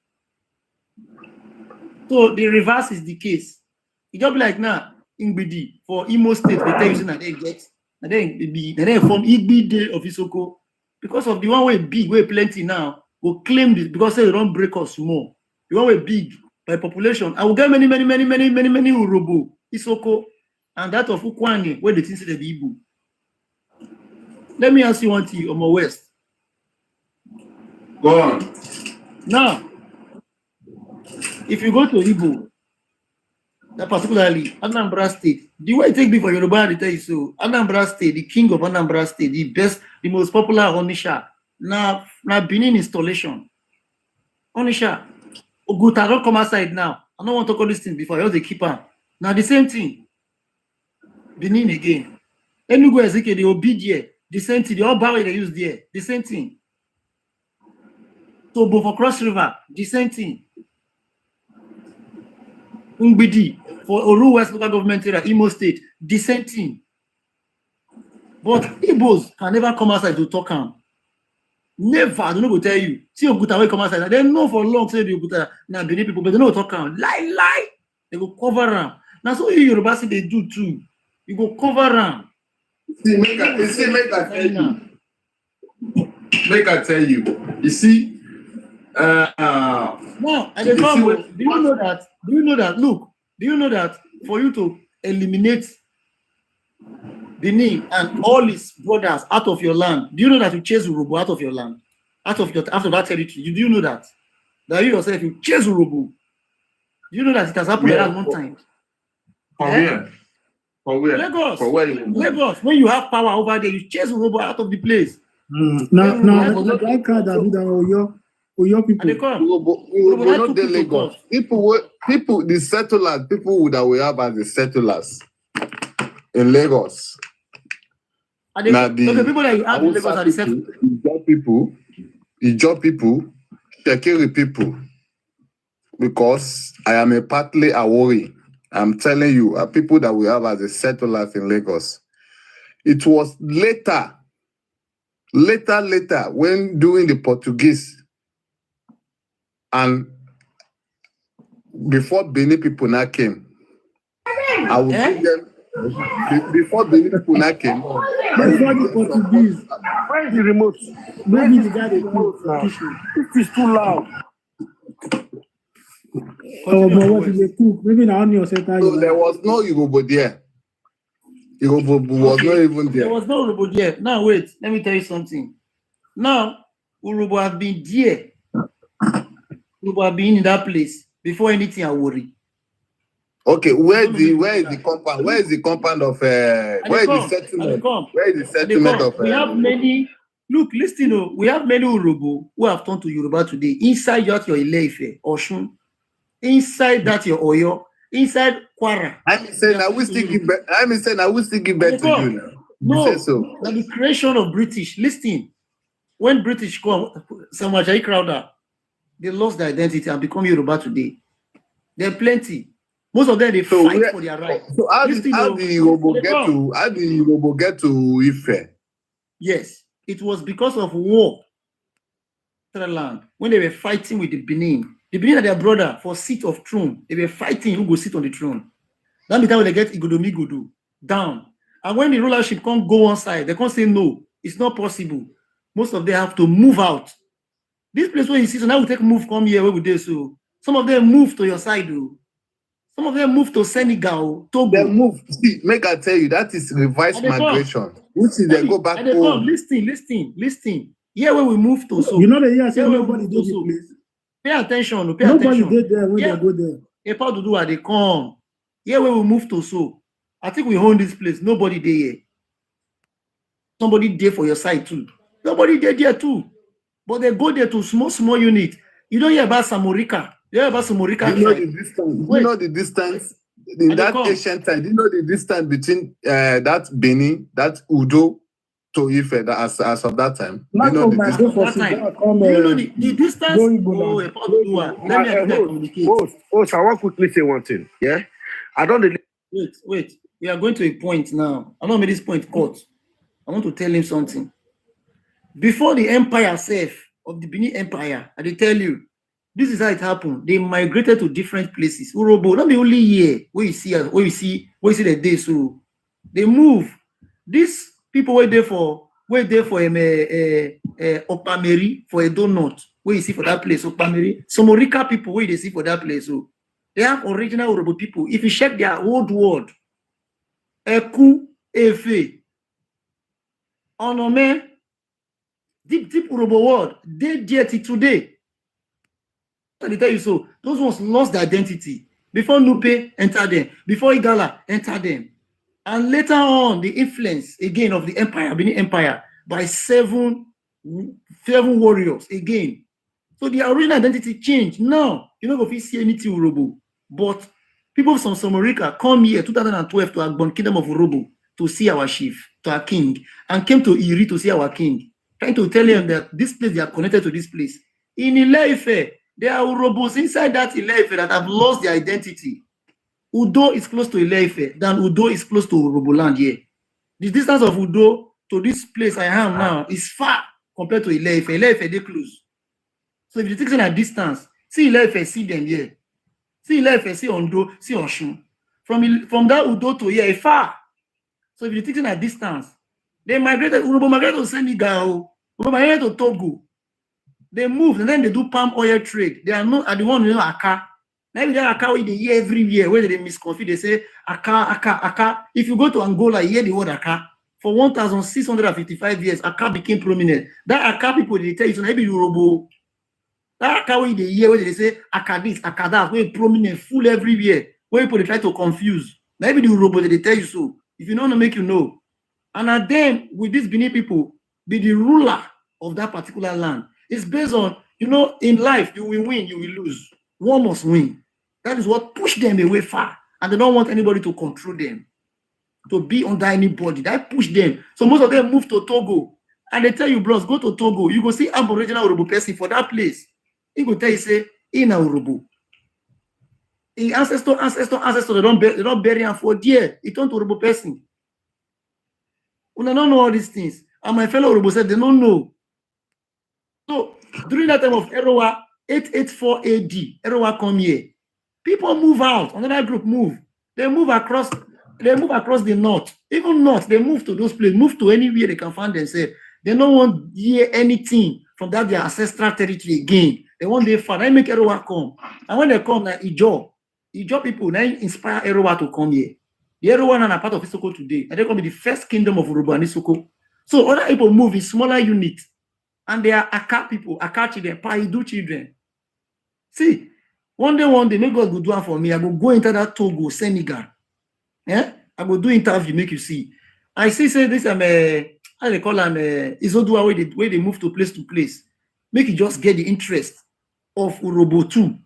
So the reverse is the case. It just be like now, Ingbidi for Imo State, they tell you that they get, and then from Igbide of Isoko, because of the one way big, way plenty now, will claim this because they don't break us more. The one way big by population, I will get many Urohbo, Isoko. And that of Ukwane, where the things say the Igbo. Let me ask you one thing, Omo West. Go on. Now, if you go to Igbo, that particularly Anambra State, the way it take me for Yoruba, they tell you so. Anambra State, the king of Anambra State, the best, the most popular Onisha. Now Benin installation. Onisha. Oguta don't come outside now. I don't want to talk all these things before. I just keep on. Now the same thing. Benin again. Enugu Ezeke, the Obidie, the same thing. The all power they use there, the same thing. So for Cross River, the same thing. Umbidi for Oru West local government area, Imo State, the same thing. But Igbos can never come outside to talk on. Never, I don't know what to tell you. See Oguta will come outside. They know for long say the Oguta now Benin people, but they know talk on. Lie. They go cover them. Now so you Yoruba say they do too. You go cover them. Make I tell you. You see, no, and the problem, do you know that? Look, do you know that for you to eliminate Benin and all his brothers out of your land, do you know that you chase Urohbo out of your land, after that territory? Do you know that? That you yourself you chase Urohbo. Do you know that it has happened at one time? For where? Lagos. For where? Lagos. When you have power over there, you chase Urohbo out of the place. Now, I can't do that. Oyo people. Urohbo not the Lagos. People, the settlers, people that we have as the settlers in Lagos. Now the people that you have in Lagos are the settlers. Ijaw people, Shekiri people. Because I am a partly Awori. I'm telling you, people that we have as the settlers in Lagos. It was later, when during the Portuguese and before Benin people now came, I would give them before Benin people now came. Before the Portuguese. Where is the remote? Maybe the guy they cook. This is too loud. Oh, but what did they cook? Maybe now on your center. So there was no Urohbo there. Urohbo was not even there. There was no Urohbo there. Now wait, let me tell you something. Now Urohbo have been there. Urohbo have been in that place before anything I worry. Okay, where is the compound? Where is the compound of where is the settlement? Where is the settlement of we have many. Look, listen, we have many Urohbo who have turned to Yoruba today. Inside your Ile-Ife, Osun, inside that your Oyo, inside Kwara. I'm saying I will still give back to you now. No, you say so. Now the creation of British. Listen, when British come, Samajayi Crowder, they lost their identity and become Yoruba today. There are plenty. Most of them they fight for their right. So how did Urohbo get to Ife? Yes, it was because of war. Land when they were fighting with the Benin and their brother for seat of throne. They were fighting who go sit on the throne. That be time when they get Igodomigodo down. And when the rulership can't go one side, they can't say no, it's not possible. Most of them have to move out. This place where you see, so now we take move, come here where we do. So some of them move to your side, though. Some of them move to Senegal, Togo. They move. See, make I tell you, that is reverse migration. Which is they go back home. Listen. Here where we move to, so you know the year say nobody did the place. Pay attention. Nobody did there when they go there. A part to do what they come. Here where we move to, so I think we own this place. Nobody there here. Somebody there for your side too. Nobody there too. But they go there to small unit. You don't hear about Samorika. You hear about Samorika. You know the distance. You know the distance in that ancient time. You know the distance between that Benin, that Udo, to Ife as of that time. You know the distance. Let me communicate. So I want to quickly say one thing. Yeah, I don't. Wait. We are going to a point now. I don't make this point cut. I want to tell him something. Before the empire self of the Benin Empire, I will tell you, this is how it happened. They migrated to different places. Urohbo, not the only year where you see the day. So they move. These people were there for Opameri for a donut. Where you see for that place, Opameri. Some Orika people where they see for that place. So they have original Urohbo people. If you check their old word, Eku, Efe, Onome, deep Urohbo word, they there till today. They tell you so. Those ones lost their identity before Nupe entered them, before Igala entered them, and later on the influence again of the empire, Benin Empire, by seven warriors again. So the original identity changed. Now you don't go see anything Urohbo, but people from Somorika come here 2012 to Agbon Kingdom of Urohbo to see our chief, to our king, and came to Iri to see our king, trying to tell them that this place they are connected to this place. In Ile-Ife, there are Urobos inside that Ile-Ife that have lost their identity. Udo is close to Ile-Ife than Udo is close to Urohbo land here. The distance of Udo to this place I am now is far compared to Ile-Ife. Ile-Ife, they close. So if you take a distance, see Ile-Ife, see them here. See Ile-Ife, see Ondo, see Osun. From that Udo to here, far. So if you take a distance, they migrated, Urohbo migrated to Senegal, Urohbo migrated to Togo. They moved and then they do palm oil trade. They are not at the one, Aka. Maybe they are Aka in the year every year where they misconfuse. They say Aka. If you go to Angola, you hear the word Aka. For 1,655 years, Aka became prominent. That Aka people, they tell you, so maybe Urohbo. That Aka in the year where they say Aka this, Aka that, where prominent, full everywhere, where people they try to confuse. Maybe the Urohbo, they tell you so. If you don't know, make you know. And at them, with these Benin people, be the ruler of that particular land. It's based on, in life, you will win, you will lose. One must win. That is what pushed them away far. And they don't want anybody to control them, to be under anybody. That pushed them. So most of them moved to Togo. And they tell you, bros, go to Togo. You go see Aboriginal Urohbo person for that place. He go tell you, say, in a Urohbo. In ancestor, they don't bury him for there. He turned to Urohbo person. When I don't know all these things. And my fellow Urohbo said, they don't know. So during that time of Erowa, 884 AD, Erowa come here. People move out. Another group move. They move across the north. Even north, they move to those places, move to anywhere they can find themselves. They don't want to hear anything from that their ancestral territory again. They want their father. They make Erowa come. And when they come, like Ijo people, they inspire Erowa to come here. The Erowa are part of Isoko today. And they come be the first kingdom of Urohbo and Isoko. So other people move in smaller units. And they are Aka people, Aka children, Paidu children. See, one day, make God go do it for me. I go into that Togo, Senegal. Yeah? I go do interview, make you see. I see, say this, how they call them, Izodua, where they move to place. Make you just get the interest of Urohbo too.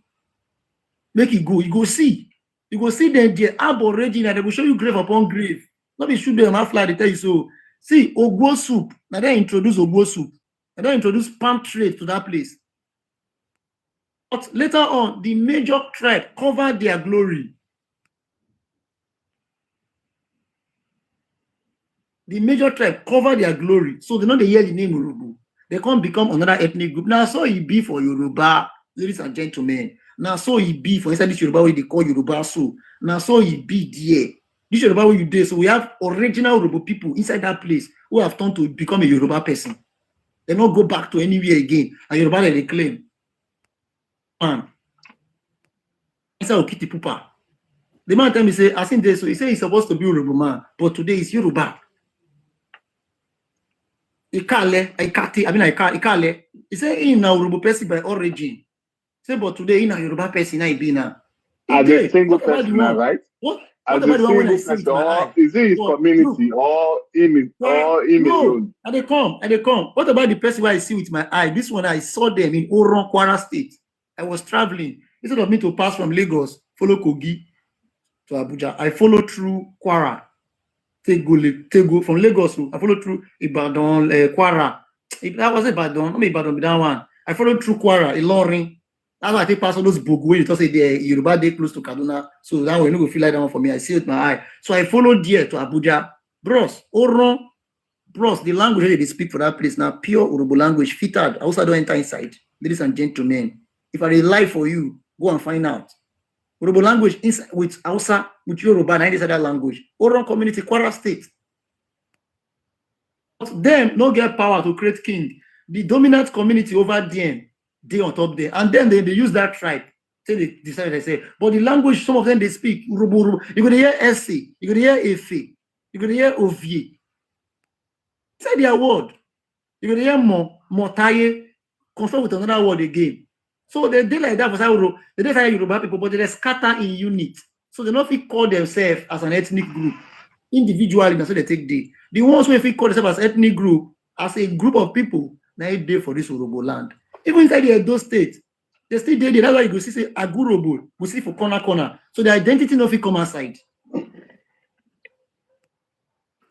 Make it go. You go see. You go see them, the Aborigine, they will show you grave upon grave. Not be shoot them, half fly, they tell you so. See, Ogbo soup. Now they introduce Ogbo soup. And then introduce palm trade to that place. But later on, the major tribe covered their glory. The major tribe covered their glory. So they know they hear the name Urohbo. They can't become another ethnic group. Now, so it be for Yoruba, ladies and gentlemen. Now, so it be for inside this Yoruba way they call Yoruba. So now, so it be there. This Yoruba way you do. So we have original Urohbo people inside that place who have turned to become a Yoruba person. They not go back to anywhere again. And Yoruba they claim. Man. It's a Okiti Pupa. The man tell me, say, I think this, so he say he's supposed to be Urohbo man, but today it's Yoruba. Ikale. He say he now Urohbo person by origin. Say, but today in a Yoruba person, I be now. As a single person now, right? What? As a single person, or is it his community or him alone? And they come. What about the person where I see with my eye? This one, I saw them in Oron, Kwara State. I was traveling. Instead of me to pass from Lagos, follow Kogi to Abuja, I follow through Kwara. Take go from Lagos. I follow through Ibadan, Kwara. That was Ibadan. Not Ibadan, but that one. I followed through Kwara, Ilorin. That's why I take pass all those book where you say the Yoruba day close to Kaduna. So that way you no go feel like that one for me. I see it with my eye. So I followed there to Abuja. Bros, the language they speak for that place now, pure Urohbo language, fitted. I also don't enter inside. Ladies and gentlemen, if I lie for you, go and find out. Urohbo language inside with Hausa, with Yoruba, and any other language. Oron community, Kwara State. But them no get power to create king. The dominant community over them, they on top there. And then they use that tribe. So they decided, they say, but the language, some of them they speak, Urohbo. You're going to hear Ese, you're going to hear Efe, you're going to hear Ovie. Say their word. You're going to hear Motaye, confirm with another word again. So they did like that for Sauro. They did like Yoruba people, but they scatter in units. So they don't call themselves as an ethnic group. Individually, that's what they take day. The ones who call themselves as ethnic group, as a group of people, now they for this Urohbo land. Even inside the Edo State, they still there. That's why you go see say Agurobo, we see for corner. So the identity no fit come outside.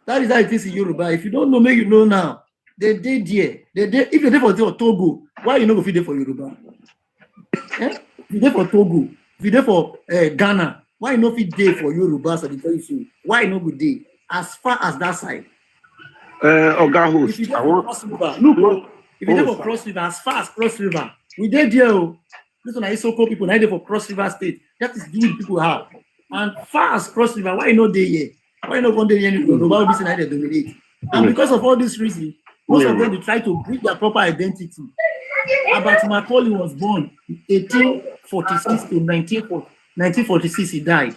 That is how it is in Yoruba. If you don't know, make you know now. They there. If you're there for Togo, why you not go fit there for Yoruba? If you're there for Togo, if you're there for Ghana, why you not fit there for Yoruba? So they tell you, why you not go there? As far as that side. Oga host. If you're Cross River, look. If you're there for Cross River, as far as Cross River, we did there. This one is so-called people now there for Cross River State. That is the people have. And far as Cross River, why not there here? Why not one day here? Nobody be saying they dominate. And because of all this reason, most of them they try to bring their proper identity. Abat Macaulay was born 1846 to 1946. He died.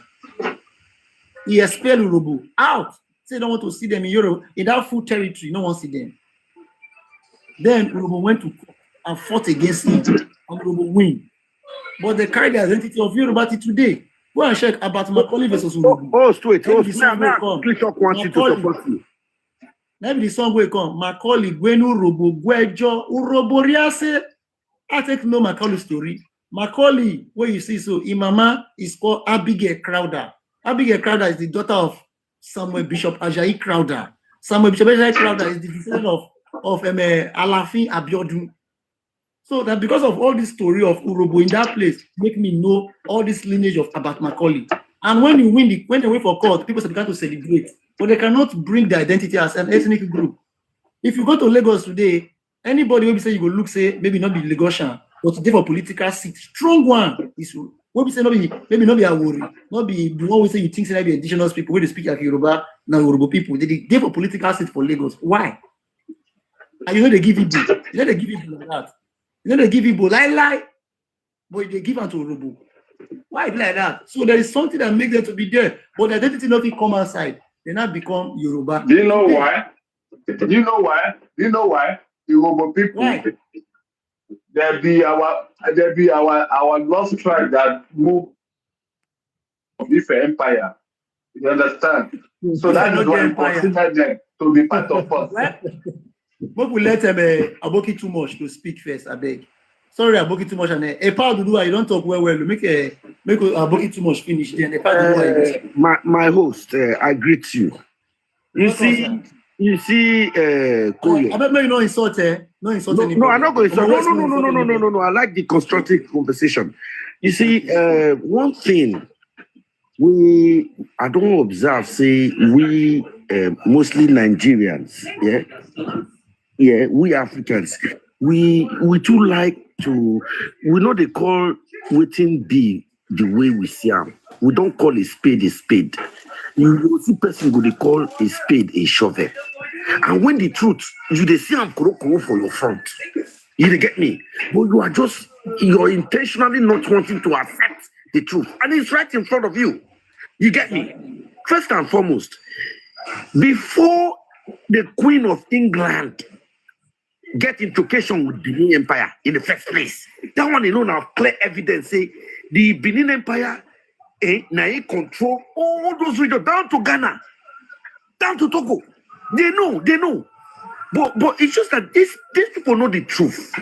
He expelled Urohbo out. Say they don't want to see them in Europe in that full territory. No one see them. Then Urohbo went to and fought against him, and Urohbo win. But they carry the identity of Yoruba till today. Go and check about Macaulay versus Urohbo. Maybe the song will come. Macaulay, Gwenu, Urohbo, Gwejo, Urohbo, Riase. I take no Macaulay story. Macaulay, where you see, so Imama is called Abigail Crowder. Abigail Crowder is the daughter of Samuel Bishop Ajayi Crowder. Samuel Bishop Ajayi Crowder is the descendant of Alafin Abiodun. So that because of all this story of Urohbo in that place, make me know all this lineage of Abat Macaulay. And when you win, when they went for court, people began to celebrate. But they cannot bring their identity as an ethnic group. If you go to Lagos today, anybody will be say you will look, say, maybe not be Lagosian, but today for political seat, strong one is what we say maybe not be a worry, not be the one we say you think say be indigenous people, when they speak like Yoruba, now Urohbo people, they for political seat for Lagos. Why? And you know they give Igbo. You know they give Igbo like that. You know they give Igbo lie, but they give them to Urohbo. Why it like that? So there is something that makes them to be there, but the identity nothing come outside. They now become Yoruba. Do you know why? Do you know why? Do you know why? The Urohbo people. Why? There be our lost tribe that moved from Ife Empire. You understand? So that is why we consider them to be part of us. But we let Aboki too much to speak first, I beg. Sorry, Aboki too much. And a part of the you don't talk well. Make Aboki too much finish. Then my host, I greet you. You see, I bet you no insult. No insult. No, I'm not going to insult. No. I like the constructive conversation. You see, one thing I don't observe. Say we mostly Nigerians. Yeah, we Africans. We too like to. We know they call waiting be the way we see them. We don't call a spade a spade. You see person go they call a spade a shovel. And when the truth, you they see them kuro for your front. You get me? But you're intentionally not wanting to accept the truth. And it's right in front of you. You get me? First and foremost, before the Queen of England get introcation with Benin Empire in the first place, that one alone have clear evidence say the Benin Empire now control all those regions down to Ghana, down to Togo. They know. But it's just that these people know the truth.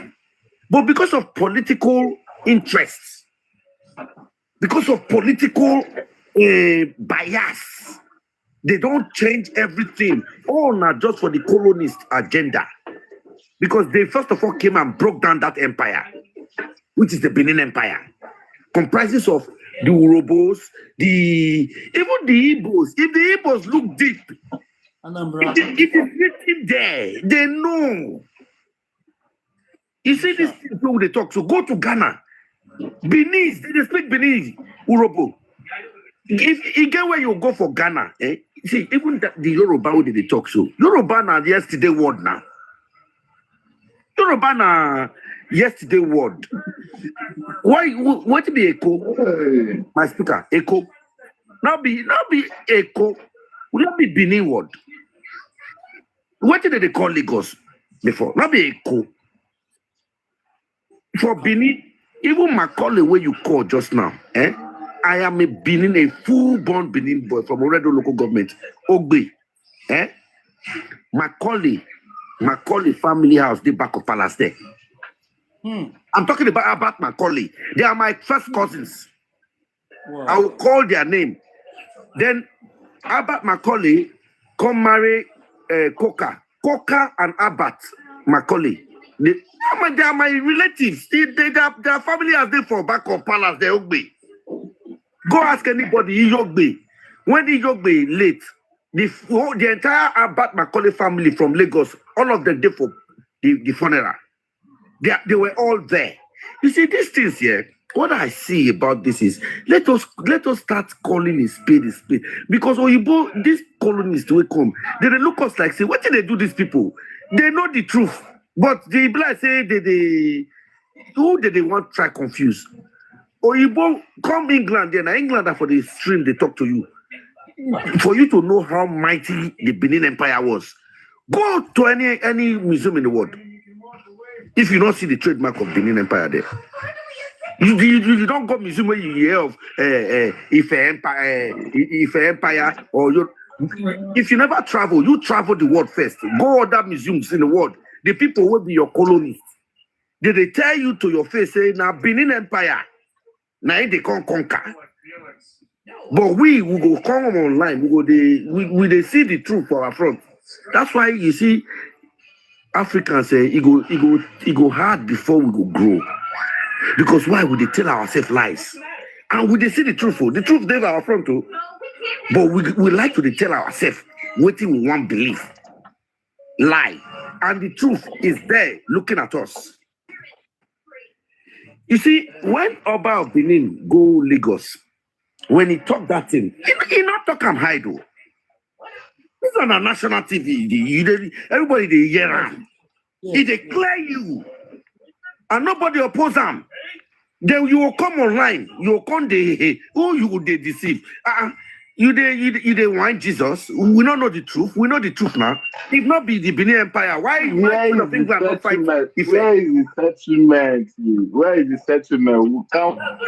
But because of political interests, because of political bias, they don't change everything. All not just for the colonist agenda. Because they first of all came and broke down that empire, which is the Benin Empire. Comprises of the Urobos, even the Igbos. If the Igbos look deep, it is written there. They know. You see these people they talk. So go to Ghana. Benin, they speak Benin, Urohbo. If you get where you go for Ghana, see, even the Yoruba who they talk so. Yoruba now yesterday word now. Yoruba na yesterday word. Why what be echo? My speaker, echo. Now be echo. Will not be Benin word. What did they call Lagos before? Not be echo. For Benin, even Macaulay where you call just now, I am a full-born Benin boy from Urohbo local government. Ogbe. Macaulay family house, the back of Palace there. I'm talking about Macaulay. They are my first cousins. Wow. I will call their name. Then Abat Macaulay come marry Coca and Abat Macaulay. They are my relatives. Their family has been for back of Palace there. Ogbe. Go ask anybody. Iyogbe. When Iyogbe late, the entire Abat Macaulay family from Lagos, all of them did for the funeral. They were all there. You see, these things here, what I see about this is let us start calling a spade a spade. Because Oyibo, these colonists will come, they look us like say, what did they do these people? They know the truth. But the Ibla say who did they want to try confuse? Oyibo come England, then England are for the stream they talk to you. For you to know how mighty the Benin Empire was, go to any museum in the world. If you don't see the trademark of Benin Empire there, you don't go museum where you hear of Ife Empire, or if you never travel, you travel the world first. Go other museums in the world. The people will be your colonists. They tell you to your face, say, now Benin Empire, now they can't conquer. But we will go come online, we they see the truth for our front. That's why you see Africans say it go hard before we go grow. Because why would they tell ourselves lies? And we they see the truth, the truth there our front too. But we like to tell ourselves what we want believe. Lie. And the truth is there looking at us. You see, when Oba of Benin go Lagos, when he talk that thing, he not talk and hide though. It's on a national TV. Everybody they hear him. He declare you, and nobody oppose him. Then you will come online. You will come the who you will deceive. You they want Jesus. We don't know the truth. We know the truth now. If not be the Benin Empire, why people of England not fight? Where is the settlement? Where is the settlement?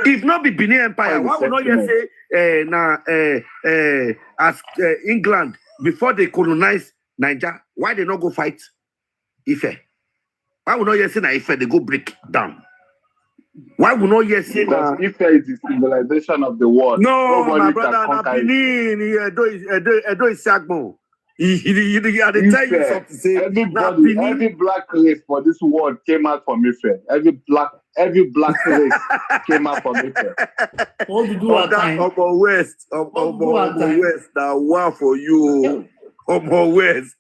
If not be Benin Empire, why would not you say as England before they colonize Nigeria? Why they not go fight Ife? Why would not you say that Ife they go break down? Why would not you say that Ife is the civilization of the world? No, nobody my brother, can conquer Benin, Edo is Sagbo. He tell you something. Say, every black race for this world came out from Ife. Every black race came out from Ife. What to do at time? Omo West, Omo West. Now, wow for you, Omo West.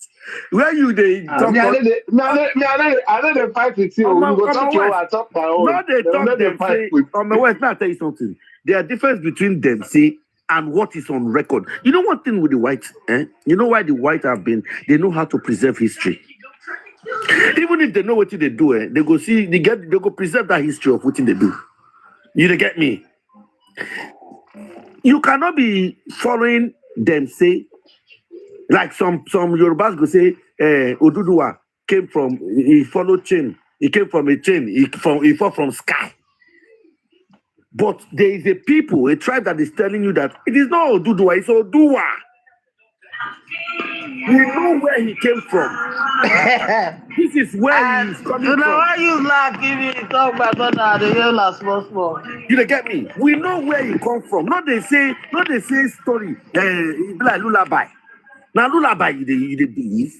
Where you they talk? I know they fight with you. We go talk to I talk my own. No, they talk them say, Omo West. Now I tell you something. There are difference between them say and what is on record. You know one thing with the white, you know why the white have been, they know how to preserve history. Even if they know what they do, they go preserve that history of what they do. You get me? You cannot be following them say, like some Yorubas go say, Oduduwa came from, he followed chain, he came from a chain, he fell from sky. But there is a people, a tribe that is telling you that it is not Oduduwa, it's Oduwa. We know where he came from. This is where he is coming from. You know why you laugh? Give me talk about the real last small. You get me? We know where he come from. Not they say story. Like lullaby. Now lullaby you they believe.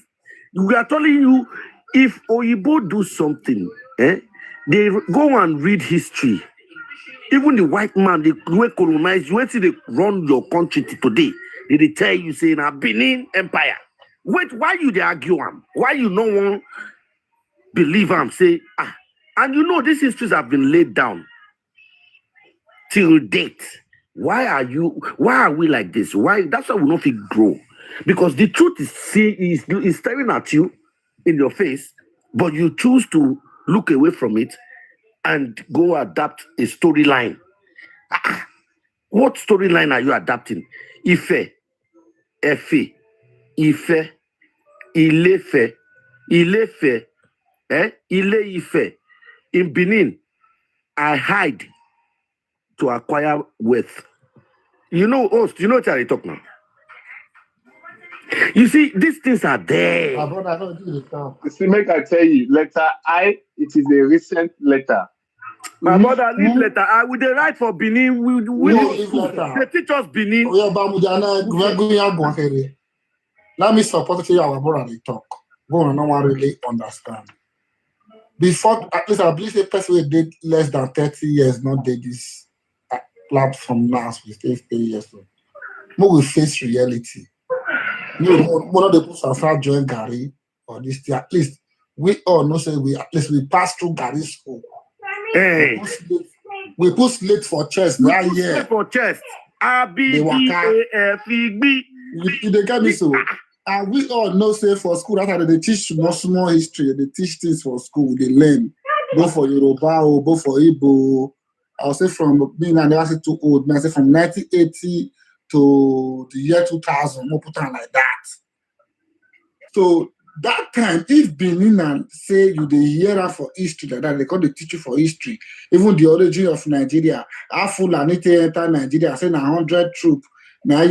We are telling you if Oyibo do something, they go and read history. Even the white man, they colonize you, until they run your country today. They tell you, say, now Benin Empire. Wait, why you they argue him? Why you no one believe him? Say, and you know these histories have been laid down till date. Why are we like this? Why? That's why we not fit grow. Because the truth is staring at you in your face, but you choose to look away from it and go adapt a storyline. What storyline are you adapting? Ife, Efe, Ife, Ilefe, Ile Ife. In Benin, I hide to acquire wealth. You know, host, you know what I talk now? You see, these things are there. See, make I tell you, letter I, it is a recent letter. My mother leave letter. I would write for Benin. They teach us Benin. Let me support you, our brother, they talk. Go on, no one really understand. Before, at least I believe a person who did less than 30 years, not did this platform now, we stay years old. More we face reality. One of the people have joined Gary or this thing. At least we all know say we pass through Gary's school. Hey. We put slate for chest right here. Slate for chest. A-B-D-A-F-E-B. You get me so? And we all know say for school after they teach small history, they teach things for school, they learn. Go for Yoruba or go for Igbo. I'll say from being an university too old, I say from 1980 to the year 2000, more put on like that. So that time, if Benin and say you the hear for history like that, they call the teacher for history. Even the origin of Nigeria, how full and it enter Nigeria, say 100 troops. Now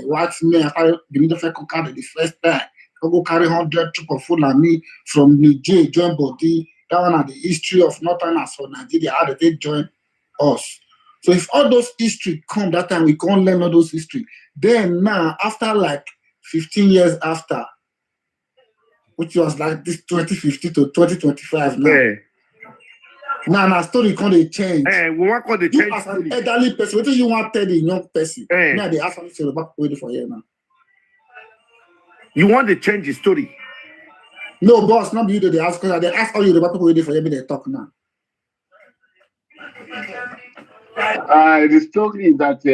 what's me? Benin the conquer the first time. Go carry 100 troops of Fulani from Niger, join body. That one are the history of Northerners for Nigeria. How did they join us? So if all those history come that time, we can't learn all those history. Then now, after like 15 years after, which was like this 2050 to 2025 now. Yeah. Now story can't change. We want to change. As an elderly person, what do you want to tell the young person? Now they ask me to back waiting for you now. You want to change the story? No, boss, not you. They ask because they ask all you the people waiting for you. They talk now. The story is that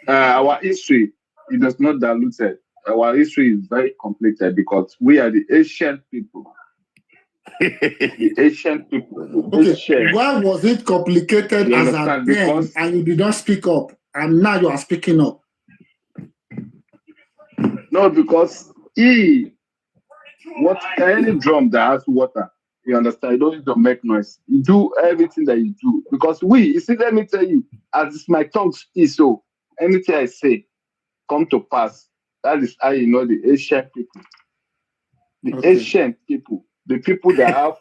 our history it does not dilute it. Our history is very completed because we are the ancient people. The ancient people. Okay, Ancient. why was it complicated You as a understand? then Because and you did not speak up, and now you are speaking up? no, because what any drum that has water, you understand, you don't need to make noise. You do everything that you do. Because you see, let me tell you, as my tongue is so anything I say come to pass. That is how you know the ancient people. The ancient people, the people that have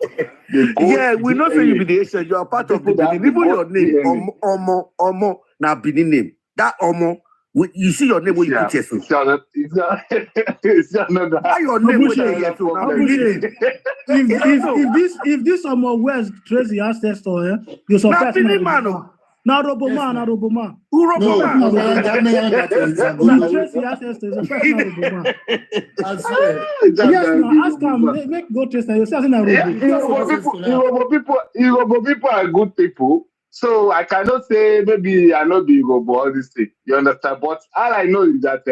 the gold Yeah, we not say you be DNA. the Asian. You are part of the People that Benin. have the Even your gold name, DNA. Omo, now Benin name. That Omo, you see your name where you put here. So. It's another Why your name Abushi, with that here? So now problem. Benin name. if this West trace the ancestor, you Now surprise Benin man, oh. Now Roboma. Urohbo No, man. You trace the ancestor, you surprise now Roboma. I swear. Yes, now ask him, make go trace. You say na Yeah, Robo. Urohbo people are good people. So I cannot say maybe I not be Urohbo all this thing. You understand? But all I know is that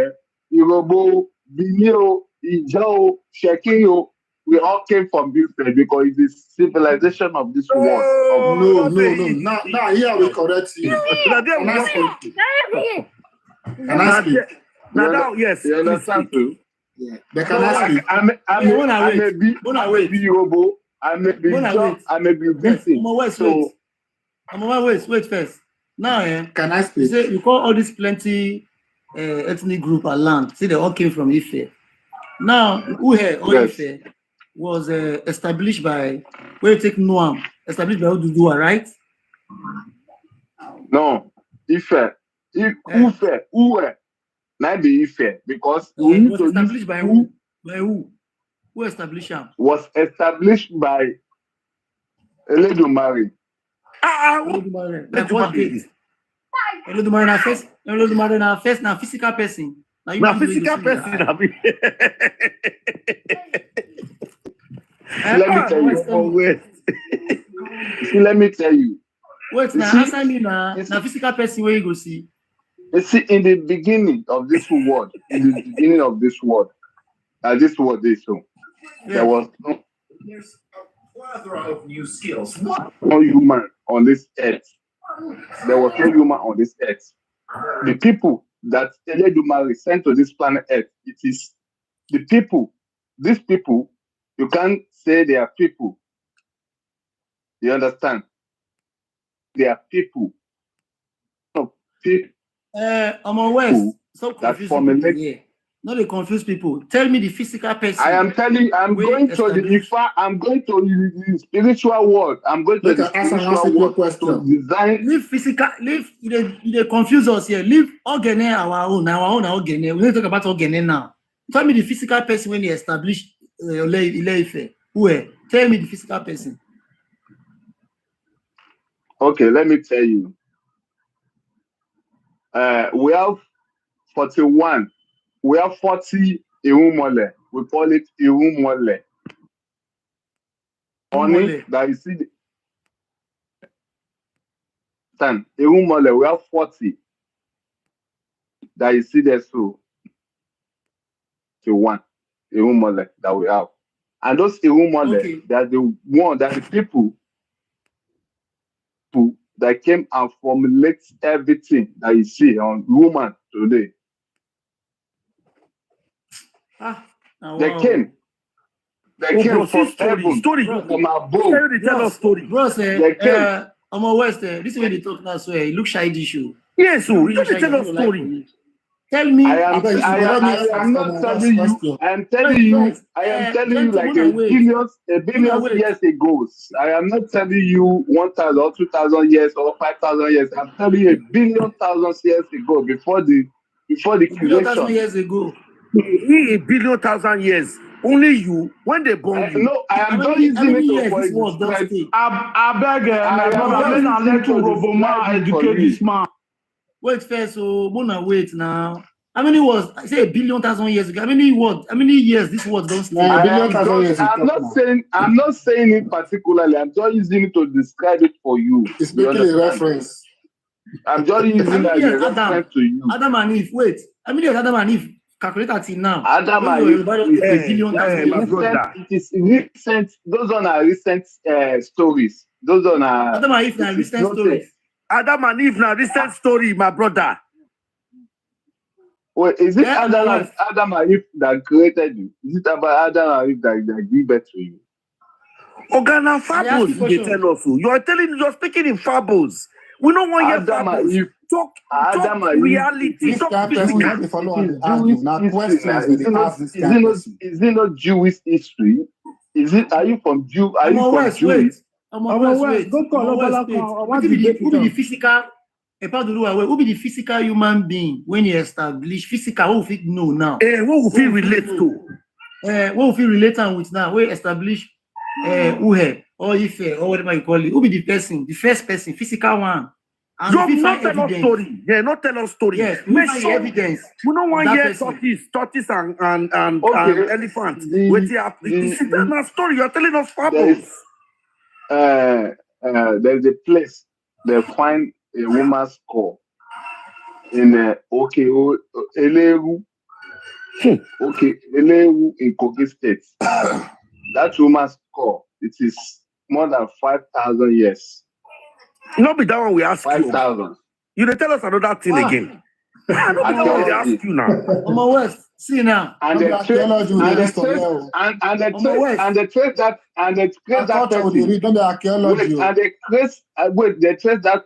Urohbo, Binio, Ijao, Shekinyo, we all came from this place because it's the civilization of this world. No. Now here we correct you. Now there Can we I go. speak? Can I speak? Now that yes. You understand too? Yeah. But can I speak? I may be Urohbo, I may be John, I may be this thing. So Wait first. Now, Can I you speak? say you call all this plenty ethnic group and land. See, they all came from Ife. Now, Uhe or yes. Ife was established by, where you take Noam, established by Odudua, right? No, Ufe, not be Ife, because we It need was to established use by who? By who? Who established him? was established by Eledumare. Like what date? Olodumare na first na physical person. Now physical person. I mean. Let me tell you. Let me tell you. Wait, now answer me na physical person where you go see. You see, in the beginning of this world, this world is so. Yeah. There was no There's a plethora of new skills. human on this earth. There was no human on this earth. The people that Eledumare sent to this planet Earth, it is the people. These people, you can't say they are people. You understand? They are people. No, people I'm on West. So that confusing formulate. people here. Not they confuse people. Tell me the physical person. I am telling you, I'm going to the Ifa, I'm going to the spiritual world. I'm going to the spiritual world to design. Leave physical, they confuse us here. Leave organ our own organ. We need to talk about organ now. Tell me the physical person when he established Ile-Ife. Who? Tell me the physical person. Okay, let me tell you. We have 41. We have 40 Irumole. We call it Irumole. Only that you see. Irumole, we have 40. That you see there, so. To one Irumole that we have. And those Irumole, that the one that the people that came and formulate everything that you see on woman today. They came from heaven, story. from above. They tell us story. Bro, say, I'm a West. This is where they talk now. So it looks shiny show. Yes, so you tell us story. Tell me. I am not telling you. I am telling you like a billion years ago. I am not telling you 1,000 or 2,000 years or 5,000 years. I'm telling you 1,000,000 years ago, before the creation. 1,000 years ago. A billion thousand years. Only you when they born you. No, I am not using it for it. I beg my brother, let Urohbo educate this man. Wait first, so Mona, wait now. How many words? I say 1,000,000,000 years ago. How many words? How many years this word don't stay? I'm not saying it particularly. I'm just using it to describe it for you. It's making a reference. I'm just using that as a reference to you. Adam and Eve. Wait. How many years Adam and Eve calculate at it now. Adama my brother. it is recent. Those on are recent stories. Those on are Adama if na recent stories. Adam and Eve now recent story, my brother. Wait, is it Yeah, Adam and Eve that created you? Is it about Adam and Eve that give birth to you? Organa fables, they tell us. You're speaking in fables. We don't want your fables. Talk reality. Talk physical. Is it not Jewish history? Are you from Jew? Are you from Jewish? Wait. Who be the physical? Who be the physical human being when you establish physical? What we know now? What we relate to? What we relate with now? We establish Uhe or Ife or whatever you call it. Who be the person? The first person, physical one. And not tell us story. Yeah, not tell us story. Yes, we find evidence. We don't want to hear tortoise and elephant. Wait, it's not a story. You're telling us fables. There's a place they find a woman's skull in Eleru in Kogi State. That woman's skull, it is more than 5,000 years. Not be that one we ask 5,000. You they tell us another thing again. I don't know what they ask you now. On my west, see now. And they trace that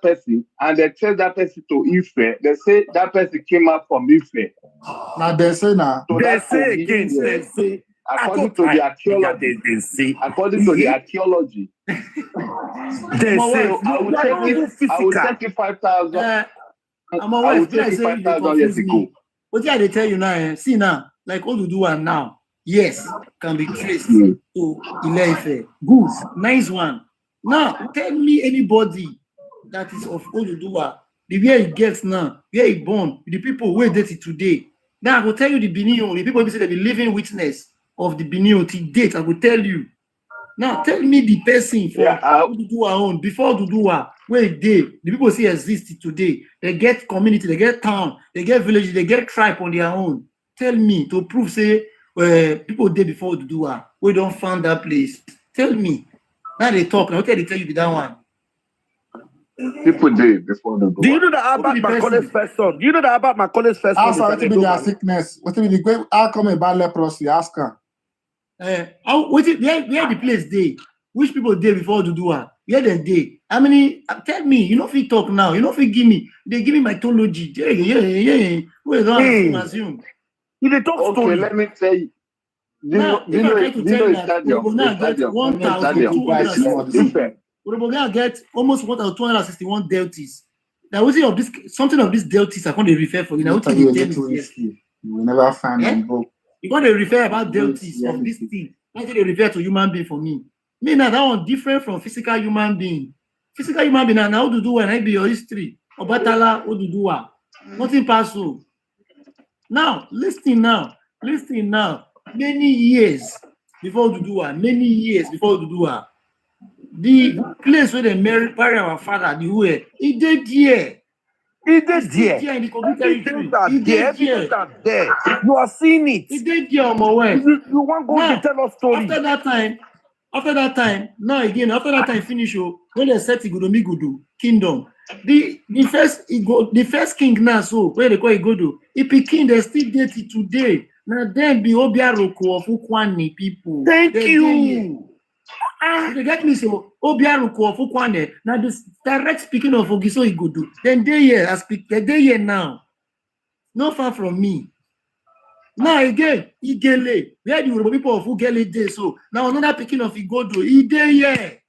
person and they trace that person to Ife. They say that person came out from Ife. Now they say now. So they say again, they say according to the archaeology. According to the archaeology. They say I will take you 5,000. I'm always say 5,000 years ago. What did they tell you now? See now, like all you do now, yes, can be traced to Ile-Ife. Good, nice one. Now, tell me anybody that is of Oduduwa, the way it gets now, where it born, the people where date it today. Now I will tell you the Benin, the people who say they be living witness of the Benin till date. I will tell you. Now tell me the person for Oduduwa own before Oduduwa where the people say exist today. They get community, they get town, they get village, they get tribe on their own. Tell me to prove say people did before Oduduwa. We don't find that place. Tell me. Now they talk. Now they tell you that one. People did before Oduduwa. Do you know that about Macaulay's first son? Do you know that about Macaulay's first son? What be their sickness? What be the great? How come about leprosy? Ask her. Where the place day? Which people day before Oduduwa? Where the day? How many? Tell me. You know if you talk now. You know if you give me. They give me mythology. Yeah. We don't assume. You they talk story. Okay, let me tell you. Urohbo get almost 1,261 delties. Now, was it of this something of these delties? I can't refer for you. Now, you never find them book. You can't refer about delties of this thing. Why did they refer to human being for me? Me now that one different from physical human being. Physical human being now Oduduwa and I be your history. Obatala Oduduwa. Nothing possible. Now, listen now. Many years before Oduduwa, the place where they bury our father, the way, he did here. In the computer. You are seeing it. He did here on my way. You want go to tell us story. After that time, now again, after that time finish, when they set Igodomi kingdom, the first king now, so where they call Igodo, if a king they still date it today. Now then be Obiaroko of Ukwani people. Thank you. They get me so Obiaroko of Ukwane. Now this direct speaking of Ogiso Igodo. Then they here, I speak they here now. Not far from me. Now again, Igele. Where the Urohbo people of Ugele day so. Now another picking of Igodo. He there here.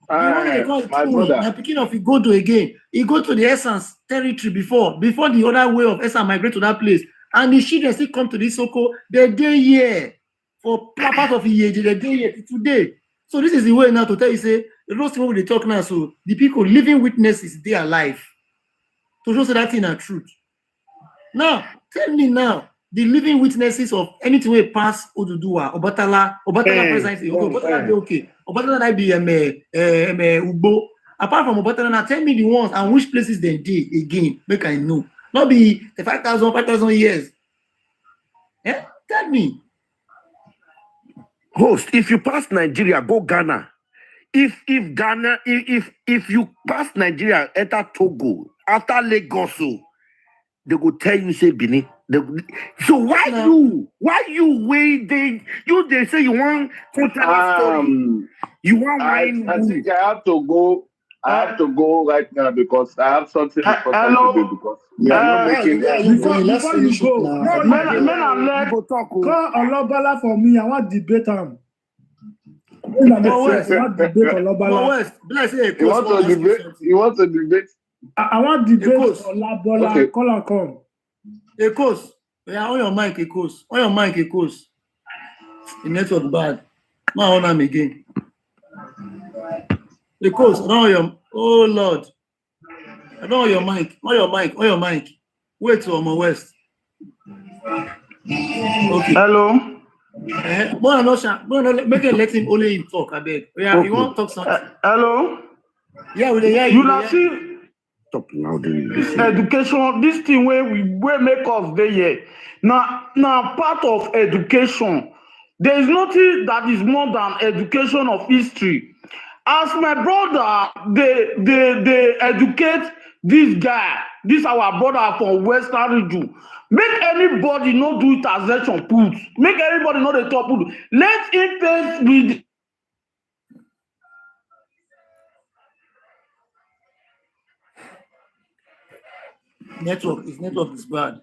My brother. Now picking of Igodo again. He go to the Essence territory before the other way of Essence migrate to that place. And the children still come to this Soko, they're here for part of the year, they're here today. So this is the way now to tell you, say, the most people they talk now, so the people living witnesses, they are alive. To show that in a truth. Now, tell me now, the living witnesses of anything we pass Oduduwa, Obatala presidency, Obatala be okay. Obatala be Urohbo. Apart from Obatala, now tell me the ones and which places they did again, make I know. Not be the 5,000 years. Yeah, tell me. Host, if you pass Nigeria, go Ghana. If Ghana, if you pass Nigeria, enter Togo, after Lagos, they go tell you say Benin. So why you they say you want to tell a story? You want wine? I think I have to go. I have to go right now because I have something important to do because we are not making Before you go, talk. call Olobala for me. I want debate him. I want debate Olobala. You want to debate? I want debate Olabala. Okay. Call and come. Ekos. Yeah, on your mic, Ekos. On your mic, Ekos. The network bad. Now on him again. Ekos, on your. Oh Lord. I don't know your mic. On your mic. On your mic. Wait to Omo West. Okay. Hello. Make it let him only him talk. I beg. Yeah, Okay. You want to talk something? Hello. Yeah, we hear You you. now see Stop now, education. This thing where we make us there here. Now part of education. There is nothing that is more than education of history. As my brother, they educate this guy, this our brother from Western region. Make anybody not do it as election put. Make everybody know the top put. Let him face with. Network is bad.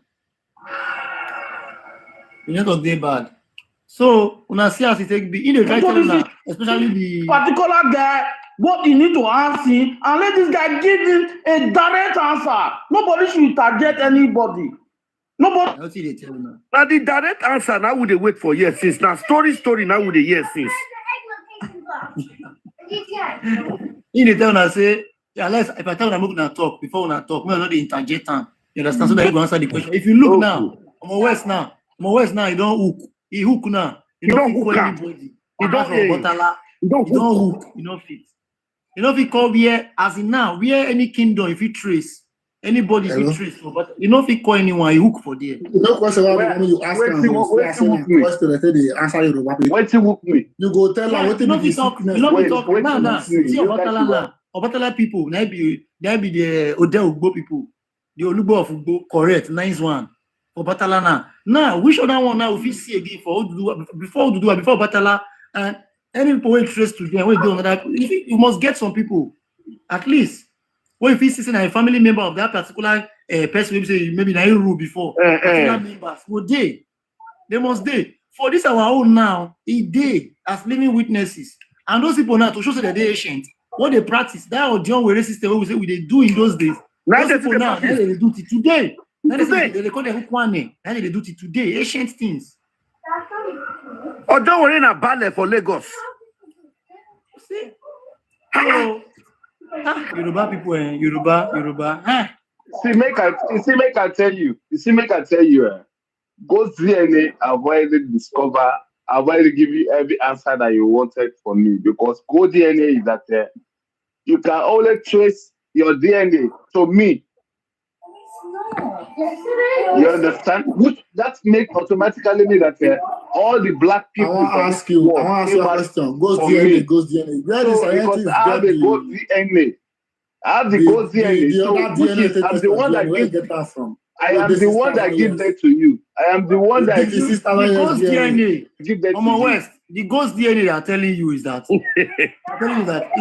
The network is bad. So when I see as it take be in the title, especially the particular guy, what you need to ask him and let this guy give him a direct answer. Nobody should target anybody. Nobody. I'll see they tell now. Now the direct answer now would they wait for years since. Now story now would they years since. In the tell I say, unless if I tell them I'm going to talk before when I talk, we are not the interject time. You understand? So that you can answer the question. If you look now, I'm a West now, you don't hook. He hook now. You don't hook anybody. You don't hook. You don't hook. You don't fit. You don't fit call here as in now. Where any kingdom if you trace anybody if you trace, but you don't fit call anyone. You hook for there. No question when you ask them. Question they answer you. Wait till hook me. You go tell them what You don't fit talk. You don't fit talk. Now. See Obatala people. That be the Urohbo people. The Olubo of Ugbo, correct, nice one. For Batala now, which other one now if you see again for before Batala and any people interest to them, when you do another, you must get some people at least. When if you see a family member of that particular person, maybe na rule before, members, well, they must they for this our own now. They as living witnesses, and those people now to show that they ancient. What they practice, that or John Were system we say we they do in those days. Those people now, they do it today. They call them Hukwane. They do it today. Ancient things. Oh, don't worry na ballet for Lagos. See? So, Yoruba people, Yoruba. See, make I tell you. Go DNA avoid give you every answer that you wanted from me because Go DNA is that you can only trace your DNA to me. You understand? Which that makes automatically mean that all the black people. I want to ask you a question. Ghost DNA. Where the scientists I have the ghost DNA. I have the ghost DNA. I'm the one that get that from. I am the one that gives that to you. I am the one that gives the ghost DNA. Give that to West. The ghost DNA they are telling you is that I'm telling you that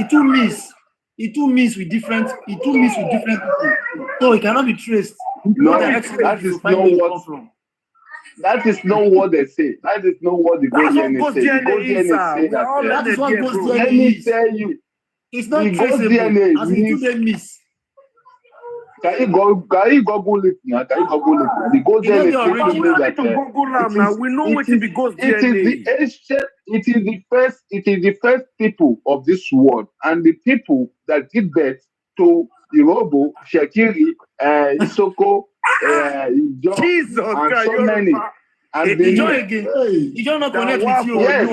it too means with different people. So it cannot be traced. No, that is not what they say. That is not what the ghost DNA say. The ghost DNA say that is what ghost DNA is. Let me tell you. It's not traceable as in they miss. Can you Google it now? The ghost DNA. We know what it be ghost DNA. It is the first people of this world and the people that give birth to Urohbo, Shekiri, Isoko, Jesus, and so many. And enjoy again. You don't not connect with you. Yes.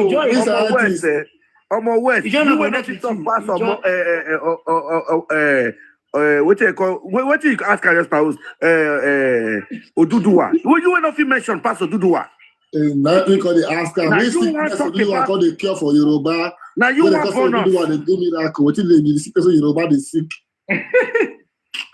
Omo West. You don't not connect with you. what you call what you ask our spouse Oduduwa. When you not mention Pastor Oduduwa. Now we call the Oscar. We sickness Oduduwa call the cure for Yoruba. Now you want bonus. Oduduwa they do miracle. What they be sick person Yoruba they sick.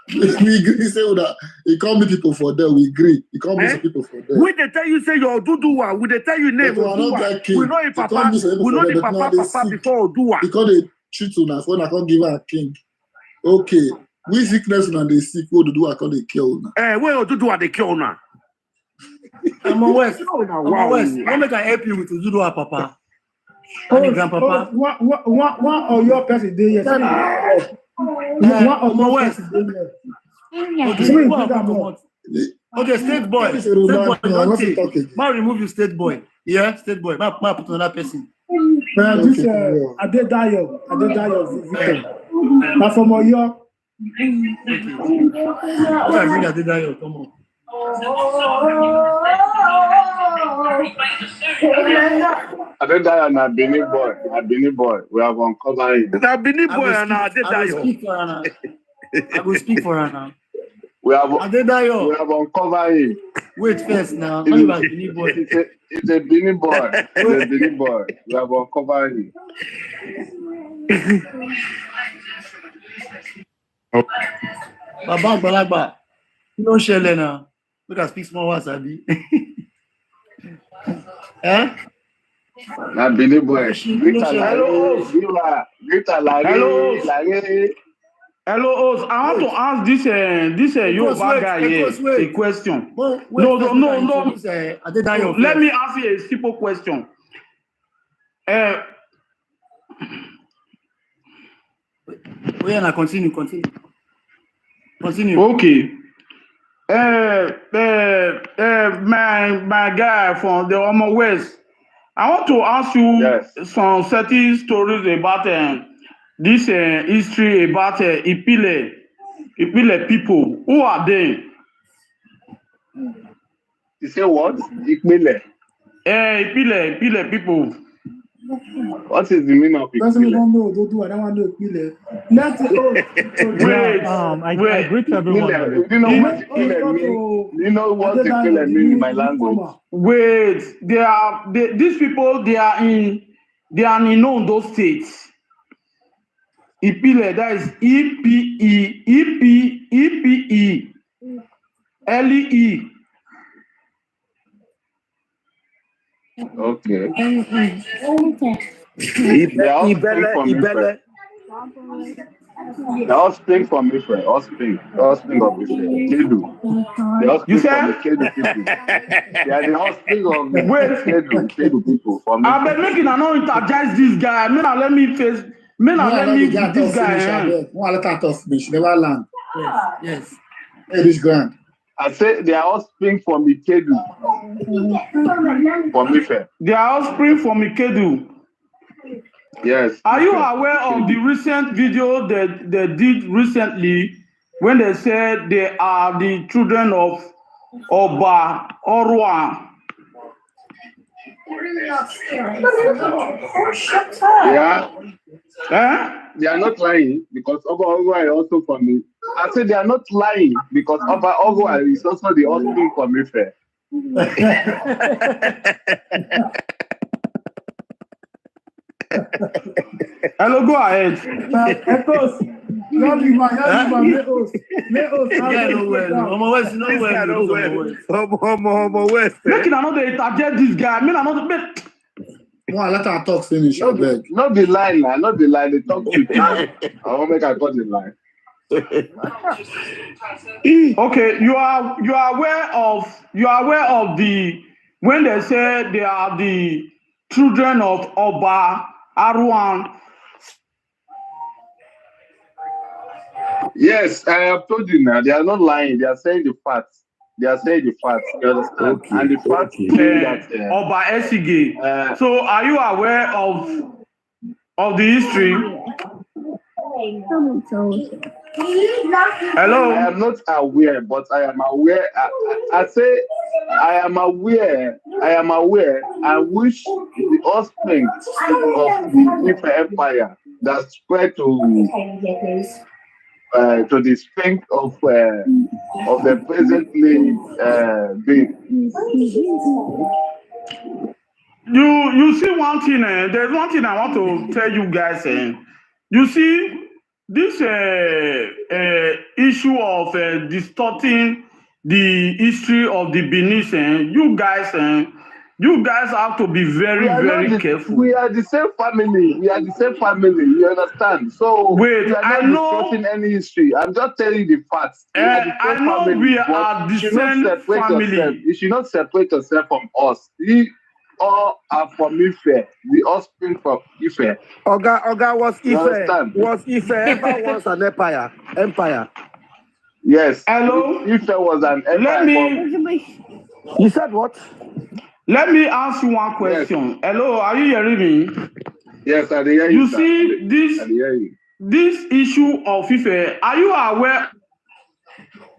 We agree say that he can't be people for them. We agree. He can't be some people for them. When they tell you say your Oduduwa, when they tell you name Oduduwa, we know if Papa, we know the Papa before Oduduwa. Because they treat on us when I can't give her a king. Okay. We sickness and they sick, what do I call the cure now? Where Oduduwa the cure now? I'm a West. What make I help you with Oduduwa, Papa? Grandpapa. One of your person there, yes. One of your person there. Okay, state boy. Don't take. Man, remove your state boy. Yeah, state boy. Man, put another person. This Adedayo, Victor. Now from Oyo. Adedayo, come on. Adedayo na Benin boy. We have uncovered him. Na Benin boy and Adedayo. I will speak for her now. We have Adedayo. We have uncovered him. Wait first now. Benin boy. It's a Benin boy. It's a Benin boy. We have uncovered him. Baba Agbalagba, you don't share now. We can speak small words, Abi. Eh? Na Benin boy. Hello, Oz. I want to ask this Yoruba guy here a question. No. Let me ask you a simple question. Continue. Okay. My guy from the Urohbo West. I want to ask you some certain stories about this history about Ipile people. Who are they? You say what? Ipile. Ipile people. What is the meaning of Ipile? I don't want to know Ipile. I greet everyone. Do you know what Ipile means? Do you know what Ipile means in my language? Wait, these people they are in those states. Ipile, that is EPE. Okay. They all spring from Ife. All spring of Ife. Kedu. They all spring from the Kedu people. They are the offspring of the Kedu people. I've been making an interject this guy. Let me face. This guy. One let us finish. Never land. Yes. This grand. I say they are all spring from Ikedu. From Ife. They are all spring from Ikedu. Yes. Are you aware of the recent video that they did recently when they said they are the children of Oba Orwa? Yeah. They are not lying because Oba Orwa is also from me. I said they are not lying because Oba Orwa is also the offspring from Ife. Hello, go ahead. Echoes. Let us. Make another interject this guy. One let her talk finish. Not the line, not the line. They talk to you. I won't make her cut the line. Okay, you are aware of the when they say they are the children of Oba Arwan. Yes, I have told you now. They are not lying. They are saying the facts. You understand? Okay. And the fact that Oba Esige. So, are you aware of the history? Hello. I am not aware, but I am aware. I say I am aware. I wish the offspring of the Ife Empire that spread to to the strength of the presently being. You see one thing, there's one thing I want to tell you guys. You see this issue of distorting the history of the Benin. You guys have to be very, very careful. We are the same family. We are the same family. You understand? So wait, we are I not know discussing any history. I'm just telling you the facts. I know we are the same family. You should not separate yourself from us. We all are from Ife. We all spring from Ife. Oga was Ife ever was an empire? Yes. Hello? Ife was an empire. You said what? Let me ask you one question. Yes. Hello, are you hearing me? Yes, I hear you. You see this issue of Ife, are you aware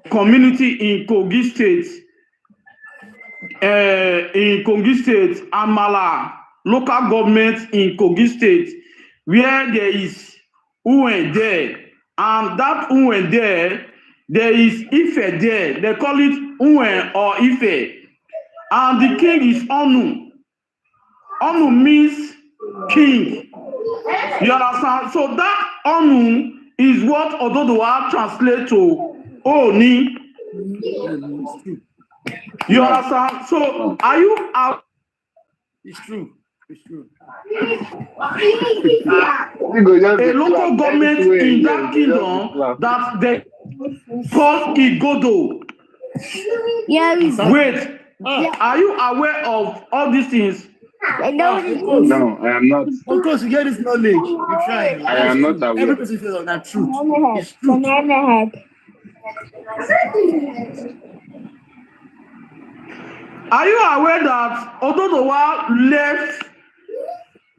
community in Kogi State, Amala, local government in Kogi State, where there is Uwe there, and that Uwe there is Ife there. They call it Uwe or Ife. And the king is Onu. Onu means king. You understand? So that Onu is what Ododowa translate to Oni. You understand? So are you out? It's true. It's true. A local government in that kingdom that they call Igodo. Wait. Are you aware of all these things? No, I am not. Of course, you get this knowledge. You try. I am not aware. Every person feels on that truth. It's true. Are you aware that Ododowa left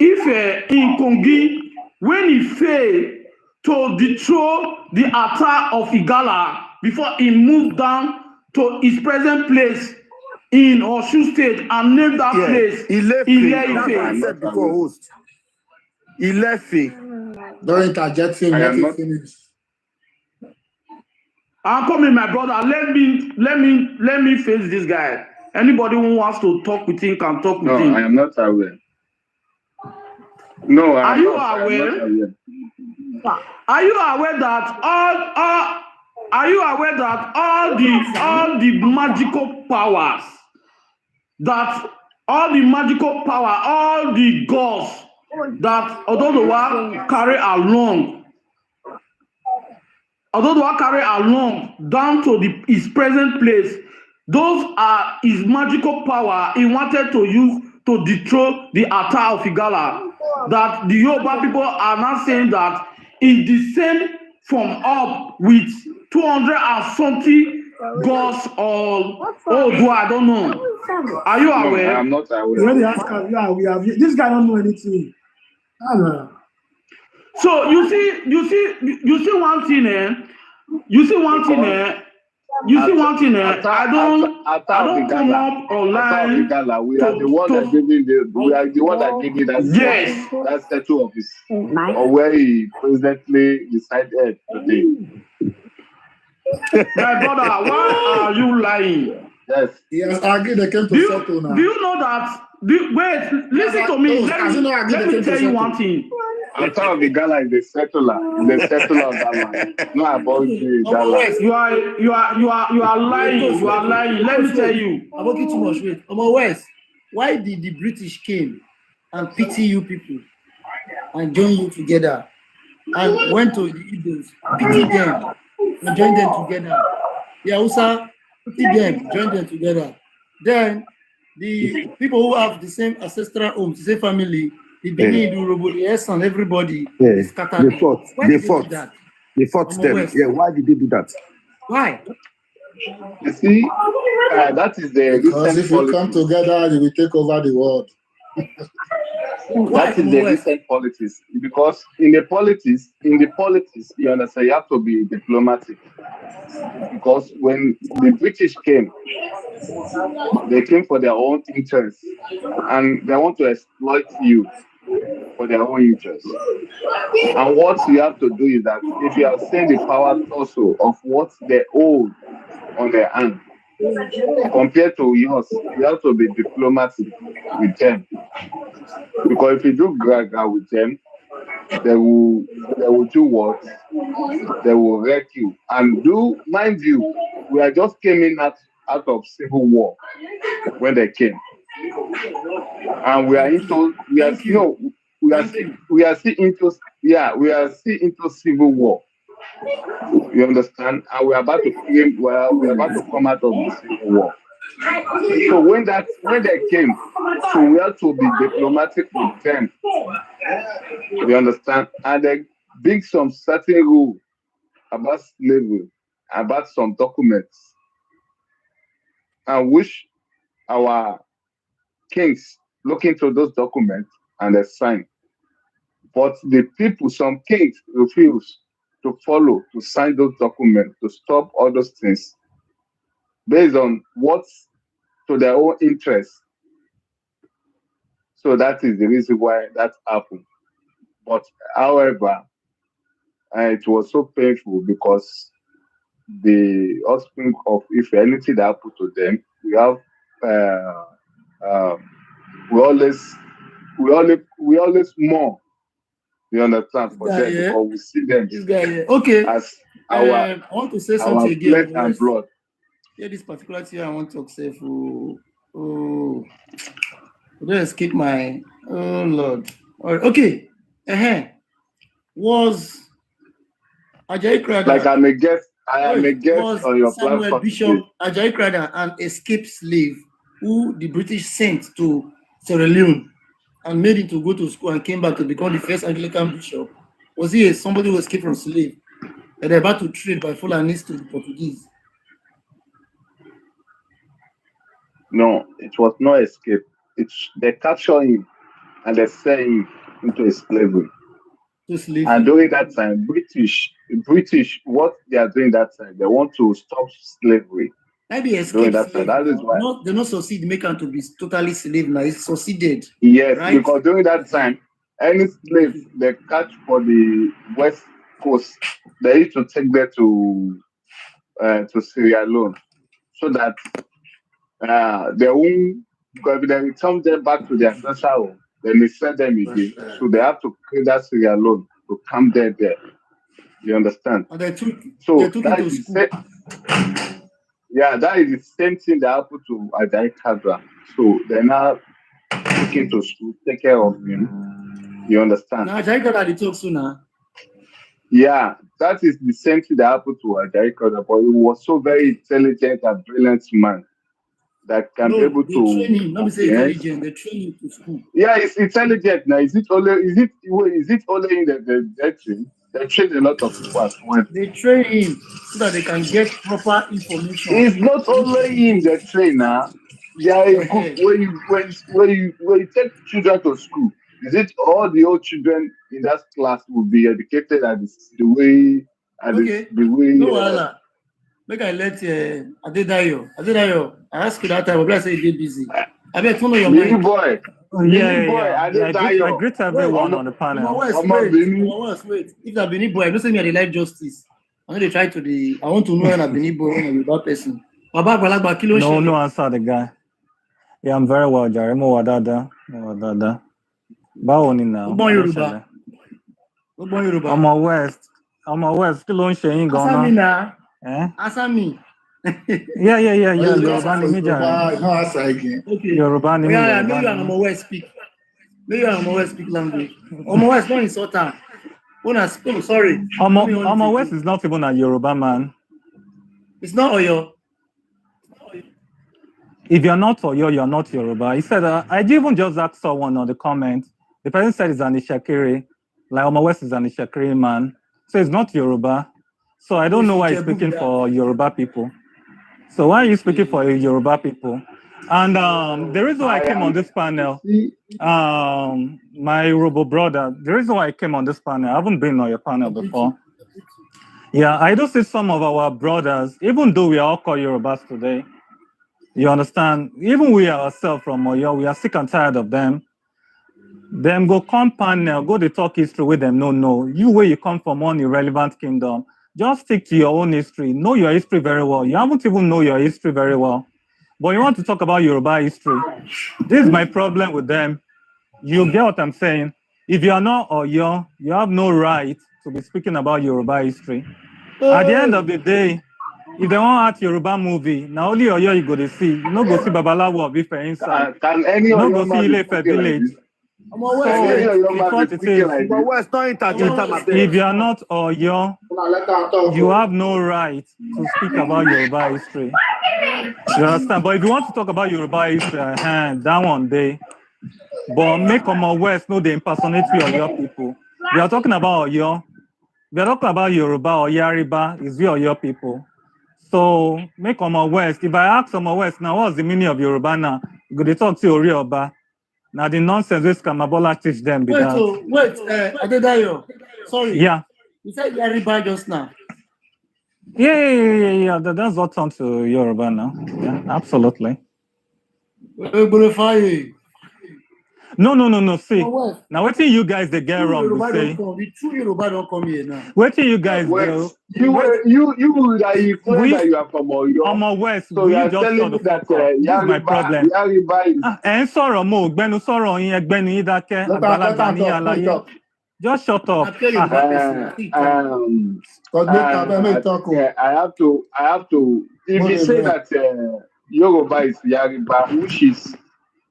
Ife in Kongi when he failed to dethrone the attack of Igala before he moved down to his present place in Osun State and named that place Ile-Ife? Before host. Ile-Ife. Don't interject him. Let him finish. I'm coming, my brother. Let me face this guy. Anybody who wants to talk with him can talk with him. No, I am not aware. No, are you aware? Are you aware that all the magical powers all the gods that Ododowa carry along down to his present place, those are his magical power he wanted to use to dethrone the attack of Igala. That the Yoruba people are now saying that it descend from up with 200 and something gods or I don't know. Are you aware? No, I am not aware. When they ask us, yeah, this guy don't know anything. I don't know. So you see one thing, I don't come up online. We are the one that gave you that statue of his, or where he presently resided today. My brother, why are you lying? Yes. He has argued they came to settle now. Do you know that? Wait, listen to me. Let me tell you one thing. I thought the Gala is the settler of that land. No, about you. You are lying. You are lying. Let me tell you. I'm working too much. Wait, West. Why did the British came and pity you people and join you together and went to the Igbos, pity them and join them together? The Hausa pity them, join them together. Then the people who have the same ancestral homes, the same family, the Benin, the Urohbo, the Esan, everybody is scattered. They fought them. Yeah, why did they do that? Why? You see, that is the because if we come together, we will take over the world. That is the recent politics. Because in the politics, you understand, you have to be diplomatic. Because when the British came, they came for their own interests, and they want to exploit you. for their own interests. And what you have to do is that if you have seen the power also of what they hold on their hand, compared to yours, you have to be diplomatic with them. Because if you do gaga with them, they will do what? They will wreck you. And mind you, we are just came in out of civil war when they came. And we are into we are no we are still into civil war. You understand? And we are about to come out of the civil war. So when they came, so we have to be diplomatic with them. You understand? And they bring some certain rule about slavery, about some documents, and which our kings look into those documents and they sign. But the people, some kings refuse to follow, to sign those documents, to stop all those things based on what's to their own interest. So that is the reason why that happened. But however, it was so painful because the offspring of, if anything that happened to them, we have we always mourn. You understand for them because we see them as I want to say something again. Flesh and blood. Yeah, this particular thing I want to say for don't escape my Lord. Okay. Was Ajayi Crowther, like I am a guest on your Samuel platform Bishop today. Ajayi Crowther an escaped slave who the British sent to Sierra Leone and made him to go to school and came back to become the first Anglican bishop? Was he somebody who escaped from slave and they're about to trade by Fulanis to the Portuguese? No, it was not escape. They capture him and they sell him into slavery. And during that time, British, what they are doing that time, they want to stop slavery. Maybe escape that time. That is why they not succeed in making to be totally slave now. It's succeeded. Yes, right? Because during that time, any slave they catch for the West Coast, they used to take them to Sierra Leone, so that they won't. Because if they return them back to their ancestral home, then they send them again. So they have to create that Sierra Leone to come there. You understand? And they took that him to school. That is the same thing that happened to Ajayi Crowther. So they now took him to school, take care of him. You understand? Now Ajayi Crowther they talk sooner. Yeah, that is the same thing that happened to Ajayi Crowther, but he was so very intelligent and brilliant man that can be able to train him. Let me say intelligent. They train him to school. Yeah, it's intelligent now. Is it only in the train? They train a lot of people as well. They train him so that they can get proper information. It's not only him they train now. There is when you take children to school, is it all the old children in that class will be educated at the way No, make I let Adedayo. I asked you that time, but I say you're busy. I bet you know your mind. Boy. I greet everyone on the panel. Wait. If that Benin boy, don't say me I like justice. I know they try to I want to know when a Benin boy when a without person. No answer the guy. Yeah, I'm very well, Jerry. Mo wadada. Báwo ni now? Yoruba. I'm a West. Kí ló ń ṣe yín gan-an? Asami. Yeah. Yoruba ni mí jàre. Yoruba ni mí. Yeah, maybe you and West speak. Maybe you and West speak language. West not insult her. Sorry. West is not even a Yoruba man. It's not Oyo. If you're not Oyo, you're not Yoruba. He said, I even just asked someone on the comment. The person said he's an Ishakiri. Like West is an Ishakiri man. So it's not Yoruba. So I don't know why he's speaking for Yoruba people. So why are you speaking for Yoruba people? And the reason why I came on this panel, my Urohbo brother, the reason why I came on this panel, I haven't been on your panel before. Yeah, I do see some of our brothers, even though we are all called Yorubas today, you understand, even we ourselves from Oyo, we are sick and tired of them. Them go come panel, go the talk history with them. No. You where you come from one irrelevant kingdom. Just stick to your own history. Know your history very well. You haven't even know your history very well. But you want to talk about Yoruba history. This is my problem with them. You get what I'm saying? If you are not Oyo, you have no right to be speaking about Yoruba history. At the end of the day, if they want act Yoruba movie, now only Oyo you go to see. You no go see Babalawo of Ife inside. Can any You no of go your see man be Ile-Ife speaking like village. this? So Can any of your it's man what be it speaking is. like But this? West not intergender, my If you are not Oyo, you have no right to speak about Yoruba history. You understand? But if you want to talk about Yoruba history, that one day. But make Omo West know the impersonate Oyo people. We are talking about Oyo. We are talking about Yoruba or Yariba, is we Oyo people. So make Omo West. If I ask Omo West now, what's the meaning of Yoruba now? You go to talk to Urohbo. Now the nonsense which Kamabola teach them be that. Wait, Adedayo. Sorry. Yeah. You said Yariba just now. Yeah. That's what on to Yoruba now. Yeah, absolutely. No. See, now what thing you guys they get wrong? We say. The true Yoruba don't come here now. What thing you guys do? You that you claim that you are from Oyo. Omo West, So will you you are just telling shut me the that fuck up? This is my problem. Yariba is. Ẹ ń sọ̀rọ̀ mo gbẹ́nu sọ̀rọ̀ yín ẹgbẹ́nu yín dákẹ́ àgbàlagbà ní àlàyé. Just shut up. I have to. If you say that Yoruba is Yariba, which is,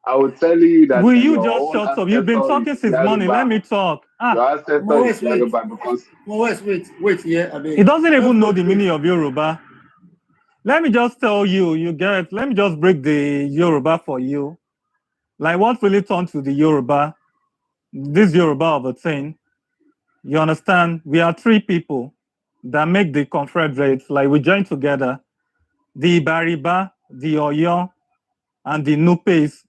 I will tell you that. Will you just shut up? You've been talking since morning. Let me talk. Your ancestor is Yariba because. Wait, yeah. He doesn't even know the meaning of Yoruba. Let me just tell you, let me just break the Yoruba for you. Like what really turned to the Yoruba, this Yoruba of a thing. You understand? We are three people that make the Confederates. Like we join together. The Ibariba, the Oyo, and the Nupes.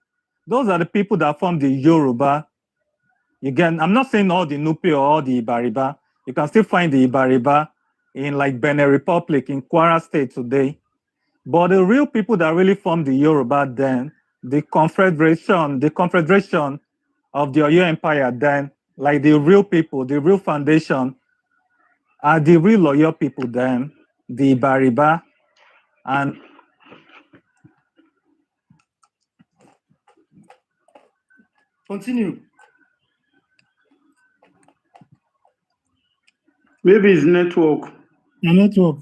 Those are the people that form the Yoruba. Again, I'm not saying all the Nupe or all the Ibariba. You can still find the Ibariba in like Benin Republic, in Kwara State today. But the real people that really formed the Yoruba then, the Confederation of the Oyo Empire then, like the real people, the real foundation, are the real Oyo people then, the Ibariba, and continue. Maybe it's network. Your network.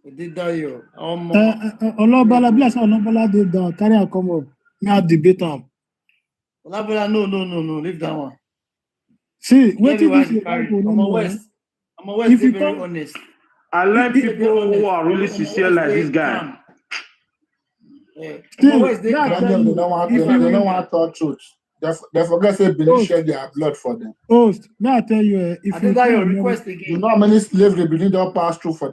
Adedayo. Olobala, bless Olobala did carry and come up. Now debate am. Olabala, no, leave that one. See, what is this? I'm West, if you very honest. I like people who are really sincere like this guy. They don't want to talk truth. They forget to believe shed their blood for them. Host, may I tell you, if you your request again. You know how many slaves they believe don't pass through for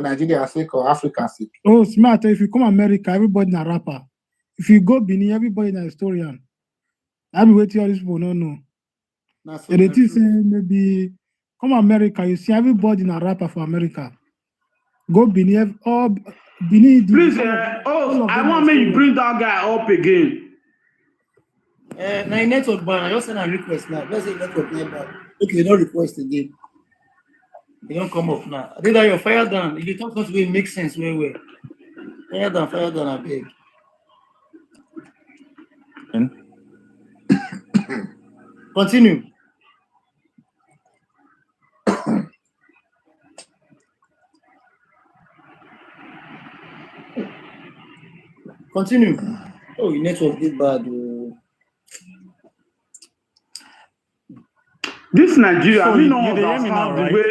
Nigeria sake or Africa sake. Host, may I tell you, if you come America, everybody na rapper. If you go Benin, everybody na historian. I be waiting all these people no know. They say maybe come America, you see everybody na rapper for America. Go Benin, all Benin. Please, I want me to bring that guy up again. Now network ban. I just send a request now. Let's say network ban. Okay, no request again. They don't come up now. I think that your fire down. If you talk not to make sense, wait. Fire down, I beg. Continue. Continue. Oh, your network did bad. This Nigeria, so we you don't hear me now, understand right? the way.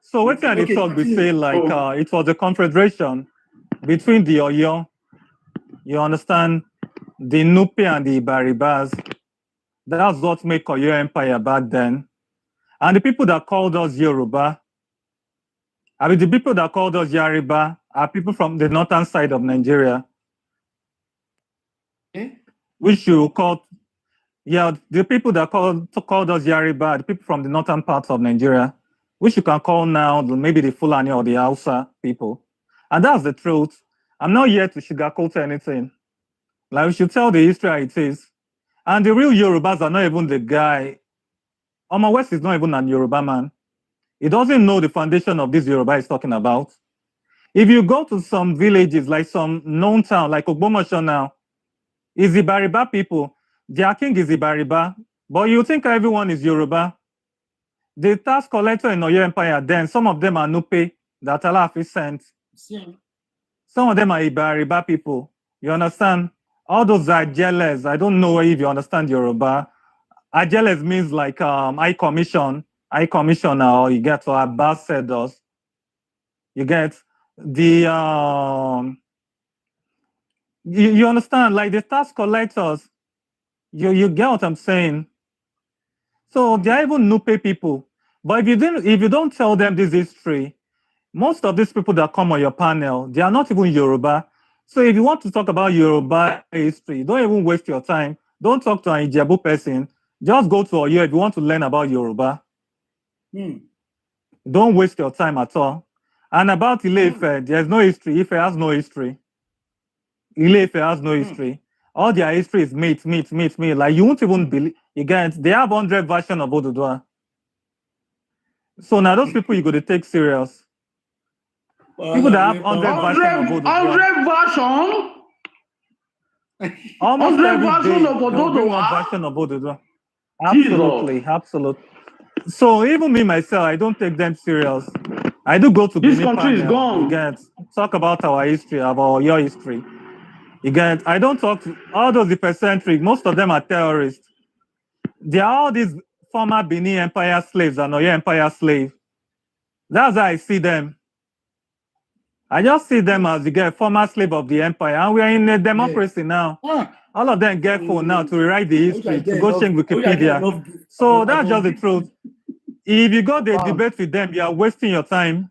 So what can they talk? We say like it was a confederation between the Oyo, you understand, the Nupe and the Ibaribas. That's what made Oyo Empire back then. And the people that called us Yoruba, I mean the people that called us Yariba are people from the northern side of Nigeria. Which you call, the people that called us Yariba, the people from the northern parts of Nigeria, which you can call now maybe the Fulani or the Hausa people. And that's the truth. I'm not here to sugarcoat anything. Like we should tell the history how it is. And the real Yorubas are not even the guy. Omo West is not even an Yoruba man. He doesn't know the foundation of this Yoruba he's talking about. If you go to some villages, like some known town, like Ogbomoso now, is Ibariba people. Their king is Ibariba. But you think everyone is Yoruba. The tax collector in Oyo Empire, then some of them are Nupe that Allah has sent. Some of them are Ibariba people. You understand? All those are jealous. I don't know if you understand Yoruba. Jealous means like high commissioner, or you get or ambassadors. You get the you understand, like the tax collectors. You get what I'm saying? So they're even Nupe people. But if you don't tell them this history, most of these people that come on your panel, they are not even Yoruba. So if you want to talk about Yoruba history, don't even waste your time. Don't talk to an Ijebu person. Just go to Oyo if you want to learn about Yoruba. Don't waste your time at all. And about Ile-Ife, there's no history. Ife has no history. Ile-Ife has no history. All their history is myth. Like you won't even believe. Again, they have 100 versions of Oduduwa. So now those people you got to take serious. People that have 100 versions of Oduduwa. 100 version? Almost 100 every version day, of there will be one Oduduwa? version of Oduduwa. Absolutely. So even me myself, I don't take them serious. I do go to This Benin country is panel. gone. You get talk about our history, about your history. You get. I don't talk to all those eccentric. Most of them are terrorists. They are all these former Benin Empire slaves and Oyo Empire slaves. That's how I see them. I just see them as the former slave of the empire, and we are in a democracy now. All of them get phone now to rewrite the history, to go check Wikipedia. So that's just the truth. If you go the debate with them, you are wasting your time.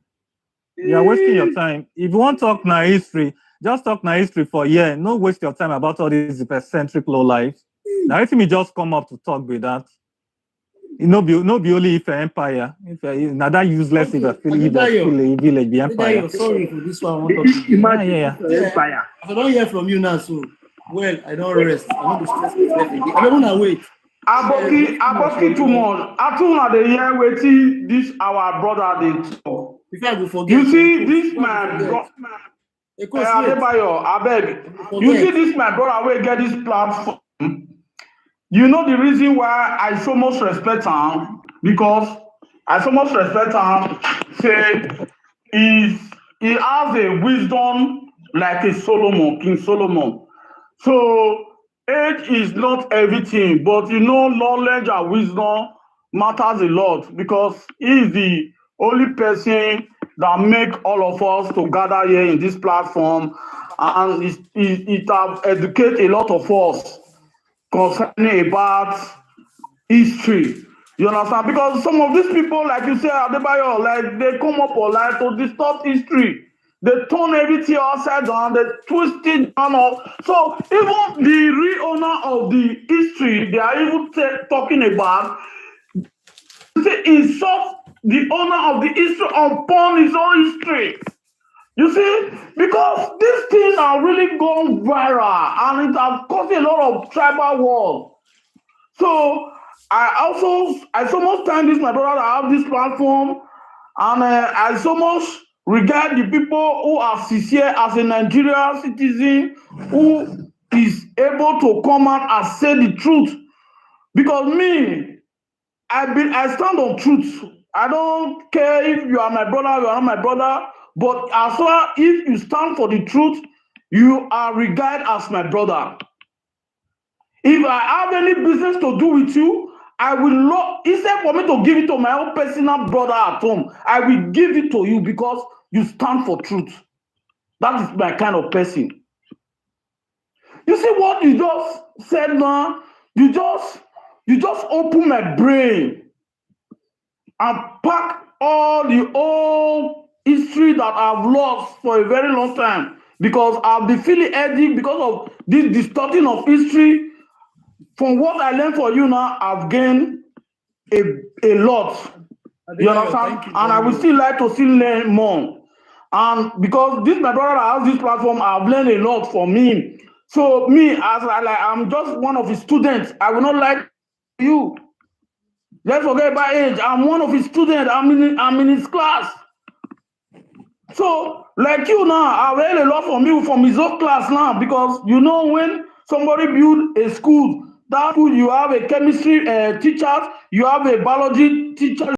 You are wasting your time. If you want to talk now history, just talk now history for a year. No waste your time about all these eccentric low life. Now let me just come up to talk with that. It no be only if empire. If now that useless if a village the empire. Sorry for this one. I want to Empire. I don't hear from you now, so well, I don't rest. I don't be stressed myself again. I don't want to wait. Aboki too much. I told her the year waiting this our brother they talk. If I go forget. You see this my brother. Adebayo, abeg. You see this my brother will get this platform. You know the reason why I so much respect him, because I so much respect him. Say he has a wisdom like a Solomon, King Solomon. So age is not everything, but you know knowledge and wisdom matters a lot, because he is the only person that make all of us to gather here in this platform, and it have educated a lot of us concerning about history. You understand? Because some of these people, like you say, Adebayo, like they come up or like to distort history. They turn everything upside down, they twist it down. So even the real owner of the history, they are even talking about, say, insult the owner of the history upon his own history. You see, because these things are really gone viral and it has caused a lot of tribal wars. So I so much thank this my brother that have this platform, and I so much regard the people who are sincere as a Nigerian citizen who is able to come out and say the truth. Because me, I stand on truth. I don't care if you are my brother, you are not my brother. But as far if you stand for the truth, you are regarded as my brother. If I have any business to do with you, I will not, instead for me to give it to my own personal brother at home, I will give it to you because you stand for truth. That is my kind of person. You see what you just said now? You just open my brain and pack all the old history that I've lost for a very long time, because I've been feeling edgy because of this distorting of history. From what I learned for you now, I've gained a lot. You understand? And I will still like to still learn more. And because this my brother that has this platform, I've learned a lot from him. So me, as I'm just one of his students, I will not like you. Let's forget about age. I'm one of his students. I'm in his class. So, like you now, I learn a lot from you from his own class now, because you know when somebody build a school, that school you have a chemistry teacher, you have a biology teacher.